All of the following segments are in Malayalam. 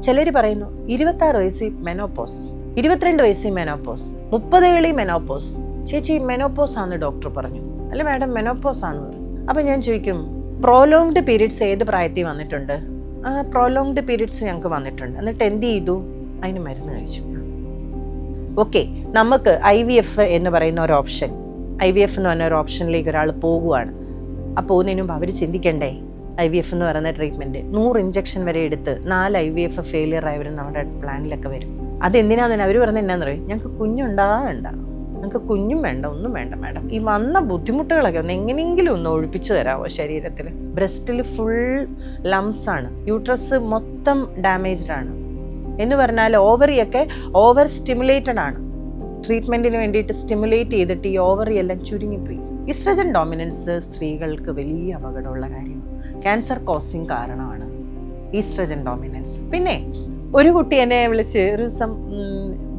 ചിലർ പറയുന്നു 26 വയസ്സിൽ മെനോപോസ്, 22 വയസ്സിൽ മെനോപോസ്, 30 മെനോപോസ്. ചേച്ചി മെനോപോസ് ആണെന്ന് ഡോക്ടർ പറഞ്ഞു. അല്ല മാഡം മെനോപോസ് ആണെന്ന് പറഞ്ഞു. അപ്പം ഞാൻ ചോദിക്കും, പ്രോലോങ്ഡ് പീരീഡ്സ് ഏത് പ്രായത്തിൽ വന്നിട്ടുണ്ട്? പ്രോലോങ്ഡ് പീരീഡ്സ് ഞങ്ങൾക്ക് വന്നിട്ടുണ്ട്. എന്നിട്ട് എന്ത് ചെയ്തു? അതിന് മരുന്ന് കഴിച്ചു. ഓക്കെ, നമുക്ക് IVF എന്ന് പറയുന്ന ഒരു ഓപ്ഷൻ, IVF എന്ന് പറഞ്ഞ ഒരു ഓപ്ഷനിലേക്ക് ഒരാൾ പോകുവാണ്. അപ്പോൾ പോകുന്നതിന് മുമ്പ് അവർ ചിന്തിക്കണ്ടേ, IVF എന്ന് പറയുന്ന ട്രീറ്റ്മെൻറ്റ് 100 ഇഞ്ചക്ഷൻ വരെ എടുത്ത് 4 IVF ഫെയിലിയർ ആയവരും നമ്മുടെ പ്ലാനിലൊക്കെ വരും. അതെന്തിനാന്ന് അവർ പറഞ്ഞത് എന്നാന്ന് പറയും, ഞങ്ങൾക്ക് കുഞ്ഞുണ്ടാകണ്ട, ഞങ്ങൾക്ക് കുഞ്ഞും വേണ്ട, ഒന്നും വേണ്ട മാഡം, ഈ വന്ന ബുദ്ധിമുട്ടുകളൊക്കെ ഒന്ന് എങ്ങനെയെങ്കിലും ഒന്ന് ഒഴിപ്പിച്ചു തരാമോ ശരീരത്തിൽ. ബ്രസ്റ്റിൽ ഫുൾ ലംസ് ആണ്, യൂട്രസ് മൊത്തം ഡാമേജ്ഡ് ആണ് എന്ന് പറഞ്ഞാൽ ഓവറിയൊക്കെ ഓവർ സ്റ്റിമുലേറ്റഡ് ആണ്. ട്രീറ്റ്മെൻറ്റിന് വേണ്ടിയിട്ട് സ്റ്റിമുലേറ്റ് ചെയ്തിട്ട് ഈ ഓവറി എല്ലാം ചുരുങ്ങിപ്പോയി. ഈസ്ട്രജൻ ഡോമിനൻസ് സ്ത്രീകൾക്ക് വലിയ അപകടമുള്ള കാര്യമാണ്. ക്യാൻസർ കോസിങ് കാരണമാണ് ഈസ്ട്രജൻ ഡോമിനൻസ്. പിന്നെ ഒരു കുട്ടി എന്നെ വിളിച്ച് ഒരു ദിവസം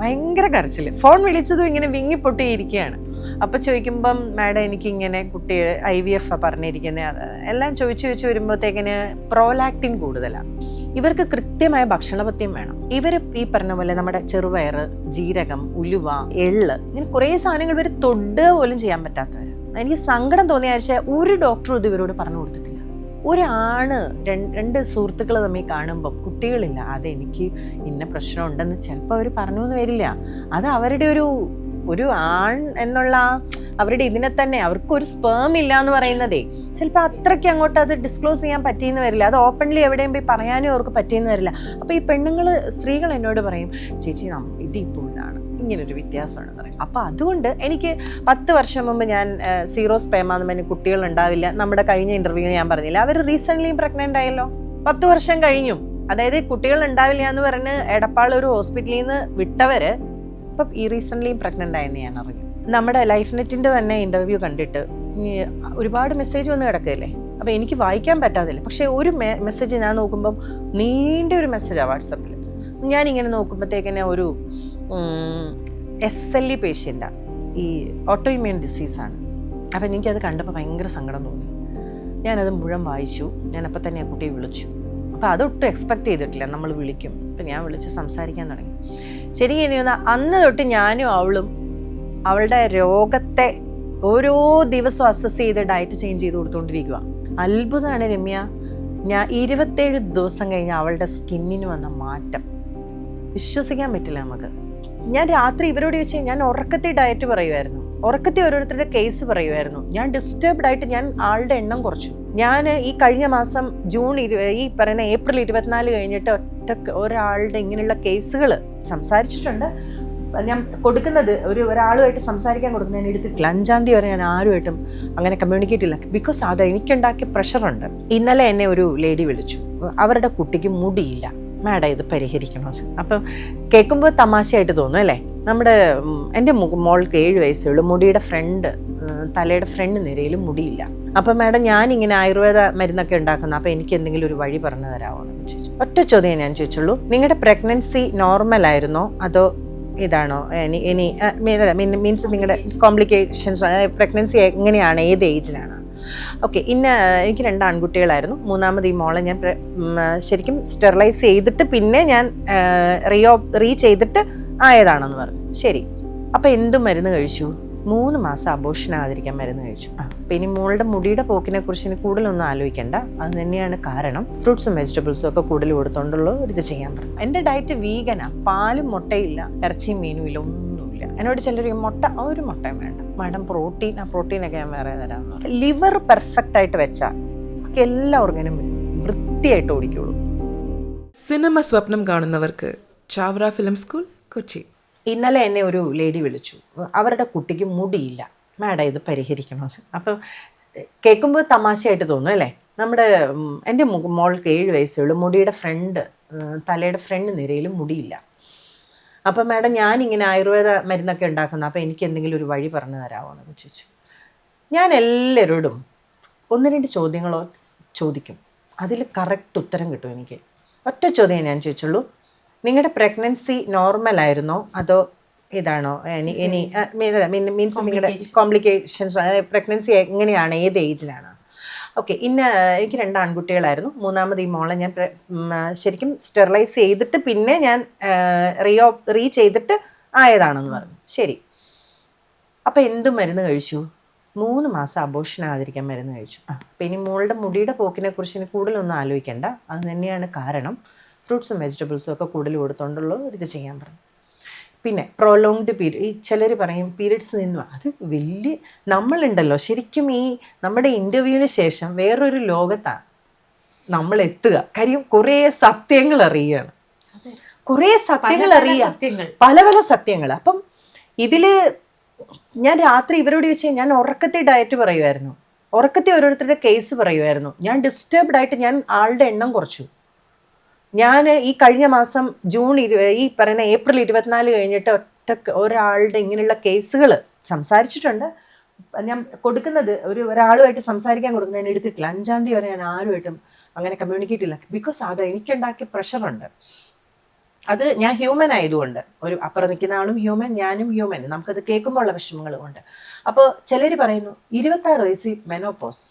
ഭയങ്കര കരച്ചിൽ, ഫോൺ വിളിച്ചതും ഇങ്ങനെ വിങ്ങിപ്പൊട്ടിയിരിക്കുകയാണ്. അപ്പോൾ ചോദിക്കുമ്പം മാഡം എനിക്കിങ്ങനെ കുട്ടി IVF പറഞ്ഞിരിക്കുന്നത് എല്ലാം ചോദിച്ചു വരുമ്പോഴത്തേക്കിന് പ്രോലാക്റ്റിൻ കൂടുതലാണ്. ഇവർക്ക് കൃത്യമായ ഭക്ഷണപഥ്യം വേണം. ഇവർ ഈ പറഞ്ഞ പോലെ നമ്മുടെ ചെറുപയർ, ജീരകം, ഉലുവ, എള്ള്, ഇങ്ങനെ കുറേ സാധനങ്ങൾ ഇവർ തൊടുക പോലും ചെയ്യാൻ പറ്റാത്തവർ. എനിക്ക് സങ്കടം തോന്നിയ ആഴ്ച ഒരു ഡോക്ടറും ഇത് ഇവരോട് പറഞ്ഞു കൊടുത്തിട്ടില്ല. ഒരാണ് രണ്ട് സുഹൃത്തുക്കൾ തമ്മിൽ കാണുമ്പം കുട്ടികളില്ല, അതെനിക്ക് ഇന്ന പ്രശ്നം ഉണ്ടെന്ന് ചിലപ്പോൾ അവർ പറഞ്ഞു എന്ന് വരില്ല. അത് അവരുടെ ഒരു ആൺ എന്നുള്ള അവരുടെ ഇതിനെ തന്നെ, അവർക്കൊരു സ്പേം ഇല്ല എന്ന് പറയുന്നതേ ചിലപ്പോൾ അത്രയ്ക്ക് അങ്ങോട്ട് അത് ഡിസ്ക്ലോസ് ചെയ്യാൻ പറ്റിയെന്ന് വരില്ല. അത് ഓപ്പൺലി എവിടെയും പോയി പറയാനും അവർക്ക് പറ്റിയെന്ന് വരില്ല. അപ്പോൾ ഈ സ്ത്രീകൾ എന്നോട് പറയും, ചേച്ചി ഇതിപ്പോൾ ഇതാണ്, ഇങ്ങനൊരു വ്യത്യാസമാണെന്ന് പറയും. അപ്പോൾ അതുകൊണ്ട് എനിക്ക് 10 വർഷം മുമ്പ് ഞാൻ സീറോ സ്പേമാന്ന് പറഞ്ഞ് കുട്ടികൾ ഉണ്ടാവില്ല. നമ്മുടെ കഴിഞ്ഞ ഇൻ്റർവ്യൂവിന് ഞാൻ പറഞ്ഞില്ല, അവർ റീസെൻ്റ്ലി പ്രഗ്നൻ്റ് ആയല്ലോ, 10 വർഷം കഴിഞ്ഞു. അതായത് കുട്ടികൾ ഉണ്ടാവില്ല എന്ന് പറഞ്ഞ് എടപ്പാൾ ഒരു ഹോസ്പിറ്റലിൽ നിന്ന് വിട്ടവർ ഇപ്പം ഈ റീസെൻ്റ്ലി പ്രഗ്നൻ്റ് ആയെന്ന് ഞാൻ അറിഞ്ഞു. നമ്മുടെ ലൈഫ് നെറ്റിൻ്റെ തന്നെ ഇൻ്റർവ്യൂ കണ്ടിട്ട് ഒരുപാട് മെസ്സേജ് വന്ന് കിടക്കുകയല്ലേ. അപ്പോൾ എനിക്ക് വായിക്കാൻ പറ്റാതില്ല. പക്ഷേ ഒരു മെസ്സേജ് ഞാൻ നോക്കുമ്പം നീണ്ട ഒരു മെസ്സേജാണ് വാട്സപ്പിൽ. ഞാനിങ്ങനെ നോക്കുമ്പോഴത്തേക്കിനെ ഒരു SLE പേഷ്യൻ്റാണ്, ഈ ഓട്ടോ ഇമ്മ്യൂൺ ഡിസീസാണ്. അപ്പം എനിക്കത് കണ്ടപ്പോൾ ഭയങ്കര സങ്കടം തോന്നി. ഞാനത് മുഴുവൻ വായിച്ചു. ഞാനപ്പോൾ തന്നെ ആ കുട്ടിയെ വിളിച്ചു. അപ്പോൾ അതൊട്ടും എക്സ്പെക്റ്റ് ചെയ്തിട്ടില്ല നമ്മൾ വിളിക്കും. അപ്പം ഞാൻ വിളിച്ച് സംസാരിക്കാൻ തുടങ്ങി. ശരിക്കും എനിക്ക് തോന്നുന്നു അന്ന് തൊട്ട് ഞാനും അവളും അവളുടെ രോഗത്തെ ഓരോ ദിവസവും അസസ് ചെയ്ത് ഡയറ്റ് ചേഞ്ച് ചെയ്ത് കൊടുത്തുകൊണ്ടിരിക്കുക. അത്ഭുതമാണ് രമ്യ, ഞാൻ 27 ദിവസം കഴിഞ്ഞ് അവളുടെ സ്കിന്നിന് വന്ന മാറ്റം വിശ്വസിക്കാൻ പറ്റില്ല നമുക്ക്. ഞാൻ രാത്രി ഇവരോട് ചോദിച്ചാൽ ഞാൻ ഉറക്കത്തെ ഡയറ്റ് പറയുമായിരുന്നു, ഉറക്കത്തെ ഓരോരുത്തരുടെ കേസ് പറയുമായിരുന്നു. ഞാൻ ഡിസ്റ്റർബ്ഡ് ആയിട്ട് ഞാൻ ആളുടെ എണ്ണം കുറച്ചു. ഞാൻ ഈ കഴിഞ്ഞ മാസം ഈ പറയുന്ന ഏപ്രിൽ 24 കഴിഞ്ഞിട്ട് ഒരാളുടെ ഇങ്ങനെയുള്ള കേസുകൾ സംസാരിച്ചിട്ടുണ്ട്. ഞാൻ കൊടുക്കുന്നത് ഒരാളുമായിട്ട് സംസാരിക്കാൻ കൊടുക്കുന്നത് ഞാൻ എടുത്തിട്ടില്ല. 5-ാം തീയതി വരെ ഞാൻ ആരുമായിട്ടും അങ്ങനെ കമ്മ്യൂണിക്കേറ്റ് ഇല്ല. ബിക്കോസ് അത് എനിക്കുണ്ടാക്കിയ പ്രഷറുണ്ട്. ഇന്നലെ എന്നെ ഒരു ലേഡി വിളിച്ചു, അവരുടെ കുട്ടിക്ക് മുടിയില്ല മാഡം, ഇത് പരിഹരിക്കണം. അപ്പം കേൾക്കുമ്പോൾ തമാശയായിട്ട് തോന്നും അല്ലേ. എൻ്റെ മോൾക്ക് 7 വയസ്സേ ഉള്ളൂ, മുടിയുടെ തലയുടെ ഫ്രണ്ട് നിരയിലും മുടിയില്ല. അപ്പം മാഡം ഞാനിങ്ങനെ ആയുർവേദ മരുന്നൊക്കെ ഉണ്ടാക്കുന്ന, അപ്പം എനിക്ക് എന്തെങ്കിലും ഒരു വഴി പറഞ്ഞു തരാമോ എന്ന് ചോദിച്ചു. ഒറ്റ ചോദ്യം ഞാൻ ചോദിച്ചുള്ളൂ, നിങ്ങളുടെ പ്രഗ്നൻസി നോർമൽ ആയിരുന്നോ അതോ ഇതാണോ, മീൻസ് നിങ്ങളുടെ കോംപ്ലിക്കേഷൻസ്, പ്രഗ്നൻസി എങ്ങനെയാണ്, ഏത് ഏജിലാണ്? ഓക്കെ, എനിക്ക് 2 ആൺകുട്ടികളായിരുന്നു. 3ാമത് ഈ മോളെ ഞാൻ ശരിക്കും സ്റ്റെറിലൈസ് ചെയ്തിട്ട് പിന്നെ ഞാൻ റീ ചെയ്തിട്ട് ആയതാണെന്ന് പറഞ്ഞു. ശരി, അപ്പം എന്ത് മരുന്ന് കഴിച്ചു? 3 മാസം അബോർഷൻ ആകാതിരിക്കാൻ മരുന്ന് കഴിച്ചു. അപ്പം ഇനി മോളുടെ മുടിയുടെ പോക്കിനെ കുറിച്ച് ഇനി കൂടുതലൊന്നും ആലോചിക്കേണ്ട, അത് തന്നെയാണ് കാരണം. ഫ്രൂട്ട്സും വെജിറ്റബിൾസും ഒക്കെ കൂടുതൽ കൊടുത്തോണ്ടുള്ള ഇത് ചെയ്യാൻ പറഞ്ഞു. എൻ്റെ ഡയറ്റ് വീഗനാ, പാലും മുട്ടയില്ല, ഇറച്ചിയും മീനും ഇല്ല, ഒന്നുമില്ല. എന്നോട് ചിലർ മുട്ട, ഒരു മുട്ടയും വേണ്ട മാഡം, പ്രോട്ടീനൊക്കെ ഞാൻ വേറെ തരാമെന്ന് പറഞ്ഞു. ലിവർ പെർഫെക്റ്റ് ആയിട്ട് വെച്ചാൽ ഒക്കെ എല്ലാ ഓർഗനും വൃത്തിയായിട്ട് ഓടിക്കുള്ളൂ. സിനിമ സ്വപ്നം കാണുന്നവർക്ക് ചാവറ ഫിലിം സ്കൂൾ, കൊച്ചി. ഇന്നലെ എന്നെ ഒരു ലേഡി വിളിച്ചു, അവരുടെ കുട്ടിക്ക് മുടിയില്ല മാഡം, ഇത് പരിഹരിക്കണം. അപ്പം കേൾക്കുമ്പോൾ തമാശയായിട്ട് തോന്നും അല്ലേ. എൻ്റെ മോൾക്ക് 7 വയസ്സേ ഉള്ളൂ, മുടിയുടെ തലയുടെ ഫ്രണ്ട് നിരയിലും മുടിയില്ല. അപ്പം മാഡം ഞാനിങ്ങനെ ആയുർവേദ മരുന്നൊക്കെ ഉണ്ടാക്കുന്ന, അപ്പം എനിക്ക് എന്തെങ്കിലും ഒരു വഴി പറഞ്ഞു തരാമോ എന്ന് ചോദിച്ചു. ഞാൻ എല്ലാവരോടും 1-2 ചോദ്യങ്ങളോ ചോദിക്കും, അതിൽ കറക്റ്റ് ഉത്തരം കിട്ടും എനിക്ക്. ഒറ്റ ചോദ്യം ഞാൻ ചോദിച്ചുള്ളൂ, നിങ്ങളുടെ പ്രഗ്നൻസി നോർമൽ ആയിരുന്നോ അതോ ഇതാണോ, മീൻസ് നിങ്ങളുടെ കോംപ്ലിക്കേഷൻസ്, പ്രഗ്നൻസി എങ്ങനെയാണ്, ഏത് ഏജിലാണ്? ഓക്കെ, എനിക്ക് 2 ആൺകുട്ടികളായിരുന്നു. മൂന്നാമത് ഈ മോളെ ഞാൻ ശരിക്കും സ്റ്റെറിലൈസ് ചെയ്തിട്ട് പിന്നെ ഞാൻ റീ ചെയ്തിട്ട് ആയതാണെന്ന് പറഞ്ഞു. ശരി, അപ്പം എന്ത് മരുന്ന് കഴിച്ചു? 3 മാസം അബോർഷൻ ആകാതിരിക്കാൻ മരുന്ന് കഴിച്ചു. അപ്പം ഇനി മോളുടെ മുടിയുടെ പോക്കിനെ കുറിച്ച് ഇനി കൂടുതലൊന്നും ആലോചിക്കേണ്ട, അത് തന്നെയാണ് കാരണം. ഫ്രൂട്ട്സും വെജിറ്റബിൾസും ഒക്കെ കൂടുതൽ കൊടുത്തോണ്ടുള്ള ഇത് ചെയ്യാൻ പറഞ്ഞു. പിന്നെ പ്രൊലോങ്ഡ് പീരീഡ്, ഈ ചിലർ പറയും പീരീഡ്സ് നിന്നു, അത് വലിയ നമ്മളുണ്ടല്ലോ ശരിക്കും ഈ നമ്മുടെ ഇൻ്റർവ്യൂവിന് ശേഷം വേറൊരു ലോകത്താണ് നമ്മൾ എത്തുക. കാര്യം കുറേ സത്യങ്ങൾ അറിയുകയാണ്, കുറേ സത്യങ്ങൾ അറിയുക, പല പല സത്യങ്ങൾ. അപ്പം ഇതിൽ ഞാൻ രാത്രി ഇവരോട് ചോദിച്ചാൽ ഞാൻ ഉറക്കത്തെ ഡയറ്റ് പറയുമായിരുന്നു, ഉറക്കത്തെ ഓരോരുത്തരുടെ കേസ് പറയുമായിരുന്നു. ഞാൻ ഡിസ്റ്റർബ്ഡ് ആയിട്ട് ഞാൻ ആളുടെ എണ്ണം കുറച്ചു. ഞാൻ ഈ കഴിഞ്ഞ മാസം ഈ പറയുന്ന ഏപ്രിൽ 24 കഴിഞ്ഞിട്ട് ഒരാളുടെ ഇങ്ങനെയുള്ള കേസുകൾ സംസാരിച്ചിട്ടുണ്ട്. ഞാൻ കൊടുക്കുന്നത് ഒരാളുമായിട്ട് സംസാരിക്കാൻ കൊടുക്കുന്നത് ഞാൻ എടുത്തിട്ടില്ല. 5-ാം തീയതി വരെ ഞാൻ ആരുമായിട്ടും അങ്ങനെ കമ്മ്യൂണിക്കേറ്റ് ഇല്ല. ബിക്കോസ് അത് എനിക്കുണ്ടാക്കിയ പ്രഷറുണ്ട്. അത് ഞാൻ ഹ്യൂമൻ ആയതുകൊണ്ട്, ഒരു അപ്പുറം നിൽക്കുന്ന ആളും ഹ്യൂമൻ, ഞാനും ഹ്യൂമൻ, നമുക്കത് കേൾക്കുമ്പോൾ ഉള്ള വിഷമങ്ങളും ഉണ്ട്. അപ്പോൾ ചിലർ പറയുന്നു 26 വയസ്സിൽ മെനോപോസ്,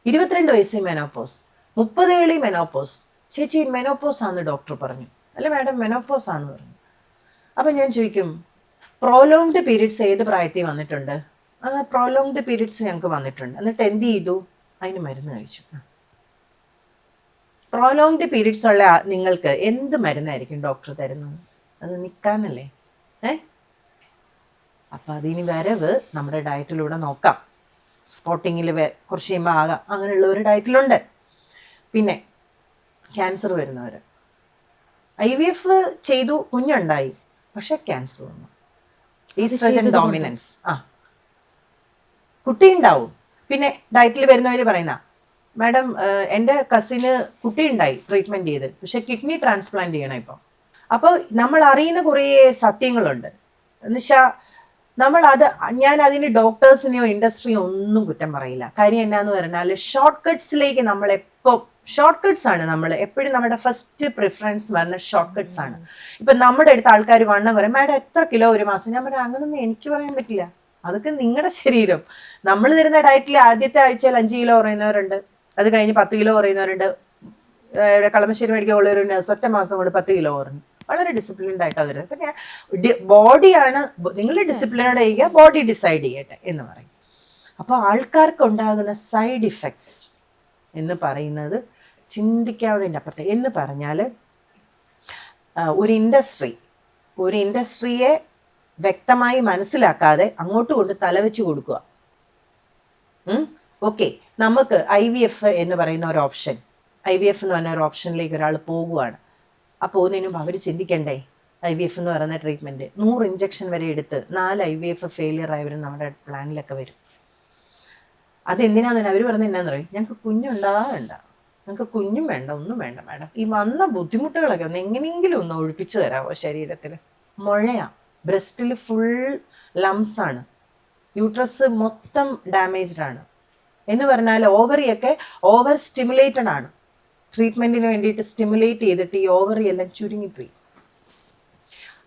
22 വയസ്സിൽ മെനോപോസ്, 30 ഏളി മെനോപോസ്. ചേച്ചി മെനോപോസ് ആണെന്ന് ഡോക്ടർ പറഞ്ഞു. അല്ല മാഡം മെനോപോസ് ആണെന്ന് പറഞ്ഞു. അപ്പം ഞാൻ ചോദിക്കും പ്രോലോങ്ഡ് പീരീഡ്സ് ഏത് പ്രായത്തിൽ വന്നിട്ടുണ്ട്? പ്രോലോങ്ഡ് പീരീഡ്സ് ഞങ്ങൾക്ക് വന്നിട്ടുണ്ട്. എന്നിട്ട് എന്ത് ചെയ്തു? അതിന് മരുന്ന് കഴിച്ചു. പ്രോലോങ്ഡ് പീരീഡ്സ് ഉള്ള നിങ്ങൾക്ക് എന്ത് മരുന്നായിരിക്കും ഡോക്ടർ തരുന്നത്? അത് നിൽക്കാനല്ലേ? അപ്പം അതിന് വരവ് നമ്മുടെ ഡയറ്റിലൂടെ നോക്കാം. സ്പോട്ടിങ്ങിൽ കുറച്ച് കഴിയുമ്പോൾ ആകാം, അങ്ങനെയുള്ള ഒരു ഡയറ്റിലുണ്ട്. പിന്നെ ക്യാൻസർ വരുന്നവർ IVF ചെയ്തു, കുഞ്ഞുണ്ടായി, പക്ഷെ ക്യാൻസർ വന്നു. ഈസ്ട്രജൻ ഡോമിനൻസ്, കുട്ടി ഉണ്ടാവും. പിന്നെ ഡയറ്റിൽ വരുന്നവർ പറയുന്ന മാഡം എൻ്റെ കസിന് കുട്ടി ഉണ്ടായി ട്രീറ്റ്മെൻറ്റ് ചെയ്ത്, പക്ഷെ കിഡ്നി ട്രാൻസ്പ്ലാന്റ് ചെയ്യണം ഇപ്പം. അപ്പോൾ നമ്മൾ അറിയുന്ന കുറേ സത്യങ്ങളുണ്ട്. എന്നുവെച്ചാൽ ഞാൻ അതിന് ഡോക്ടേഴ്സിനെയോ ഇൻഡസ്ട്രിയോ ഒന്നും കുറ്റം പറയില്ല. കാര്യം എന്നാന്ന് പറഞ്ഞാൽ ഷോർട്ട് കട്ട്സിലേക്ക് നമ്മളെപ്പോൾ ഷോർട്ട് കട്ട്സ് ആണ് നമ്മൾ എപ്പോഴും നമ്മുടെ ഫസ്റ്റ് പ്രിഫറൻസ് പറഞ്ഞ ഷോർട്ട് കട്ട്സ് ആണ്. ഇപ്പം നമ്മുടെ അടുത്ത ആൾക്കാർ വണ്ണം കുറയും, മാഡം എത്ര കിലോ ഒരു മാസം? ഞാൻ പറയാം അങ്ങനൊന്നും എനിക്ക് പറയാൻ പറ്റില്ല, അതൊക്കെ നിങ്ങളുടെ ശരീരം. നമ്മൾ തരുന്ന ഡയറ്റിൽ ആദ്യത്തെ ആഴ്ചയിൽ 5 കിലോ കുറയുന്നവരുണ്ട്, അത് കഴിഞ്ഞ് 10 കിലോ കുറയുന്നവരുണ്ട്. കളമശ്ശേരി മെഡിക്കൽ ഉള്ളവരുണ്ട്, ഒറ്റ മാസം കൊണ്ട് 10 കിലോ കുറഞ്ഞു. വളരെ ഡിസിപ്ലിൻഡ് ആയിട്ടാണ് വരുന്നത്. അപ്പം ഞാൻ ബോഡിയാണ്, നിങ്ങൾ ഡിസിപ്ലിനോട് ചെയ്യുക, ബോഡി ഡിസൈഡ് ചെയ്യട്ടെ എന്ന് പറയും. അപ്പോൾ ആൾക്കാർക്ക് ഉണ്ടാകുന്ന സൈഡ് ഇഫക്ട്സ് എന്ന് പറയുന്നത് ചിന്തിക്കാവുന്നതിൻ്റെ അപ്പുറത്ത്. എന്ന് പറഞ്ഞാൽ ഒരു ഇൻഡസ്ട്രിയെ വ്യക്തമായി മനസ്സിലാക്കാതെ അങ്ങോട്ട് കൊണ്ട് തലവെച്ച് കൊടുക്കുക. ഓക്കെ, നമുക്ക് IVF എന്ന് പറയുന്ന ഒരു ഓപ്ഷൻ, IVF എന്ന് പറഞ്ഞ ഒരു ഓപ്ഷനിലേക്ക് ഒരാൾ പോകുകയാണ്. ആ പോകുന്നതിനും അവർ ചിന്തിക്കണ്ടേ? IVF എന്ന് പറയുന്ന ട്രീറ്റ്മെൻറ്റ് 100 ഇഞ്ചക്ഷൻ വരെ എടുത്ത് 4 IVF ഫെയിലിയർ ആയവരും നമ്മുടെ പ്ലാനിലൊക്കെ വരും. അതെന്തിനാന്ന് അവർ പറയുന്നത് എന്നാന്ന് പറയും, ഞങ്ങൾക്ക് കുഞ്ഞുണ്ടാകണ്ട, ഞങ്ങൾക്ക് കുഞ്ഞും വേണ്ട, ഒന്നും വേണ്ട മാഡം, ഈ വന്ന ബുദ്ധിമുട്ടുകളൊക്കെ ഒന്ന് എങ്ങനെയെങ്കിലും ഒന്ന് ഒഴിപ്പിച്ചു തരാമോ ശരീരത്തിൽ? മുഴയാണ്, ബ്രസ്റ്റിൽ ഫുൾ ലംസ് ആണ്, യൂട്രസ് മൊത്തം ഡാമേജ്ഡ് ആണ്. എന്ന് പറഞ്ഞാൽ ഓവറിയൊക്കെ ഓവർ സ്റ്റിമുലേറ്റഡ് ആണ്. ട്രീറ്റ്മെൻറ്റിന് വേണ്ടിയിട്ട് സ്റ്റിമുലേറ്റ് ചെയ്തിട്ട് ഈ ഓവറി എല്ലാം ചുരുങ്ങിപ്പോയി.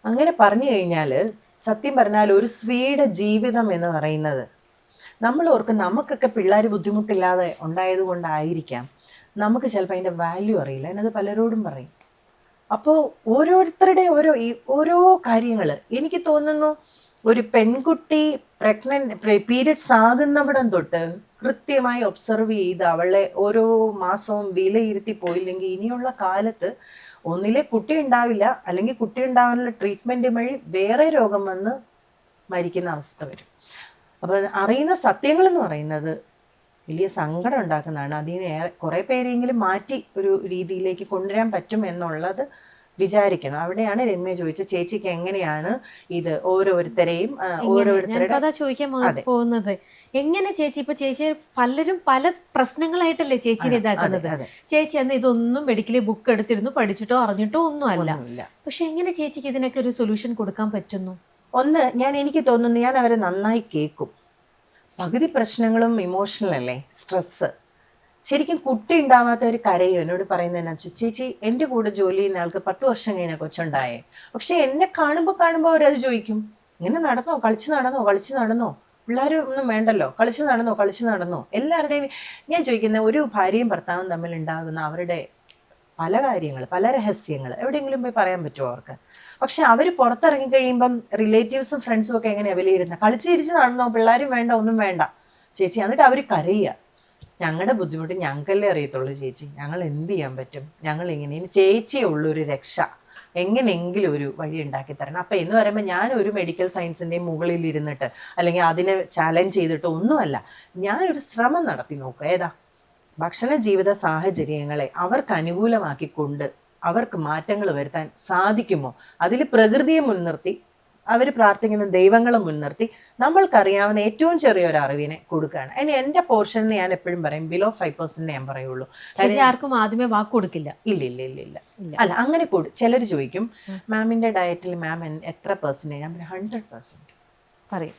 അങ്ങനെ പറഞ്ഞു കഴിഞ്ഞാൽ സത്യം പറഞ്ഞാൽ ഒരു സ്ത്രീയുടെ ജീവിതം എന്ന് പറയുന്നത്, നമ്മൾ ഓർക്കും നമുക്കൊക്കെ പിള്ളേർ ബുദ്ധിമുട്ടില്ലാതെ ഉണ്ടായത് കൊണ്ടായിരിക്കാം നമുക്ക് ചിലപ്പോൾ അതിൻ്റെ വാല്യൂ അറിയില്ല. എന്നത് പലരോടും പറയും. അപ്പോൾ ഓരോരുത്തരുടെ ഓരോ കാര്യങ്ങൾ എനിക്ക് തോന്നുന്നു, ഒരു പെൺകുട്ടി പീരിയഡ്സ് ആകുന്നവിടം തൊട്ട് കൃത്യമായി ഒബ്സർവ് ചെയ്ത് അവളെ ഓരോ മാസവും വിലയിരുത്തി പോയില്ലെങ്കിൽ ഇനിയുള്ള കാലത്ത് ഒന്നിലെ കുട്ടി ഉണ്ടാവില്ല, അല്ലെങ്കിൽ കുട്ടി ഉണ്ടാവാനുള്ള ട്രീറ്റ്മെൻറ്റ് വഴി വേറെ രോഗം വന്ന് മരിക്കുന്ന അവസ്ഥ വരും. അപ്പോൾ അറിയുന്ന സത്യങ്ങൾ എന്ന് പറയുന്നത് വലിയ സങ്കടം ഉണ്ടാക്കുന്നതാണ്. അതിനെ കുറേ പേരെങ്കിലും മാറ്റി ഒരു രീതിയിലേക്ക് കൊണ്ടുവരാൻ പറ്റും എന്നുള്ളത് വിചാരിക്കണം. അവിടെയാണ് രമ്യ ചോദിച്ചത് ചേച്ചിക്ക് എങ്ങനെയാണ് ഇത് ഓരോരുത്തരെയും ചോദിക്കാൻ പോകുന്നത്. എങ്ങനെ ചേച്ചി, ഇപ്പൊ ചേച്ചി പലരും പല പ്രശ്നങ്ങളായിട്ടല്ലേ ചേച്ചിനെ ഇതാക്കുന്നത്. ചേച്ചി അന്ന് ഇതൊന്നും മെഡിക്കലി ബുക്ക് എടുത്തിരുന്നു പഠിച്ചിട്ടോ അറിഞ്ഞിട്ടോ ഒന്നും അല്ല. പക്ഷെ എങ്ങനെ ചേച്ചിക്ക് ഇതിനൊക്കെ ഒരു സൊല്യൂഷൻ കൊടുക്കാൻ പറ്റുന്നു? ഒന്ന്, എനിക്ക് തോന്നുന്നു ഞാൻ അവരെ നന്നായി കേൾക്കും. പകുതി പ്രശ്നങ്ങളും ഇമോഷണൽ അല്ലേ, സ്ട്രെസ്സ്. ശരിക്കും കുട്ടി ഉണ്ടാവാത്ത ഒരു കരയോ എന്നോട് പറയുന്നതെന്നു വെച്ചാൽ, ചേച്ചി എൻ്റെ കൂടെ ജോലി ചെയ്യുന്ന ആൾക്ക് 10 വർഷം കഴിഞ്ഞ കൊച്ചുണ്ടായേ, പക്ഷെ എന്നെ കാണുമ്പോൾ അവരത് ചോദിക്കും, ഇങ്ങനെ നടന്നോ, കളിച്ചു നടന്നോ, പിള്ളേർ ഒന്നും വേണ്ടല്ലോ, കളിച്ചു നടന്നോ. എല്ലാവരുടെയും ഞാൻ ചോദിക്കുന്ന, ഒരു ഭാര്യയും ഭർത്താവും തമ്മിൽ ഉണ്ടാകുന്ന അവരുടെ പല കാര്യങ്ങൾ, പല രഹസ്യങ്ങൾ എവിടെയെങ്കിലും പോയി പറയാൻ പറ്റുമോ അവർക്ക്? പക്ഷെ അവർ പുറത്തിറങ്ങി കഴിയുമ്പം റിലേറ്റീവ്സും ഫ്രണ്ട്സും ഒക്കെ എങ്ങനെയാണ് വിലയിരുന്നത്? കളിച്ച് ചിരിച്ച് നടന്നോ, പിള്ളേരും വേണ്ട, ഒന്നും വേണ്ട ചേച്ചി. എന്നിട്ട് അവർ കരയുക, ഞങ്ങളുടെ ബുദ്ധിമുട്ട് ഞങ്ങൾക്കല്ലേ അറിയത്തുള്ളൂ ചേച്ചി, ഞങ്ങൾ എന്ത് ചെയ്യാൻ പറ്റും, ഞങ്ങൾ ഇങ്ങനെ, ചേച്ചിയേ ഉള്ളൊരു രക്ഷ, എങ്ങനെയെങ്കിലും ഒരു വഴി ഉണ്ടാക്കി തരണം. അപ്പം എന്ന് പറയുമ്പോൾ ഞാൻ ഒരു മെഡിക്കൽ സയൻസിൻ്റെയും മുകളിൽ ഇരുന്നിട്ട് അല്ലെങ്കിൽ അതിനെ ചാലഞ്ച് ചെയ്തിട്ട് ഒന്നുമല്ല, ഞാനൊരു ശ്രമം നടത്തി നോക്കുക. ഏതാ? ഭക്ഷണ ജീവിത സാഹചര്യങ്ങളെ അവർക്ക് അനുകൂലമാക്കിക്കൊണ്ട് അവർക്ക് മാറ്റങ്ങൾ വരുത്താൻ സാധിക്കുമോ? അതിൽ പ്രകൃതിയെ മുൻനിർത്തി, അവർ പ്രാർത്ഥിക്കുന്ന ദൈവങ്ങളെ മുൻനിർത്തി നമ്മൾക്കറിയാവുന്ന ഏറ്റവും ചെറിയൊരു അറിവിനെ കൊടുക്കുകയാണ്. അതിന് എൻ്റെ പോർഷൻ ഞാൻ എപ്പോഴും പറയും ബിലോ 5% ഞാൻ പറയുള്ളൂ. ആർക്കും ആദ്യമേ വാക്ക് കൊടുക്കില്ല. ഇല്ല. അല്ല, അങ്ങനെ ചിലർ ചോദിക്കും മാമിൻ്റെ ഡയറ്റിൽ മാം എത്ര പെർസെൻറ്റേജ്? ഞാൻ 100% പറയും.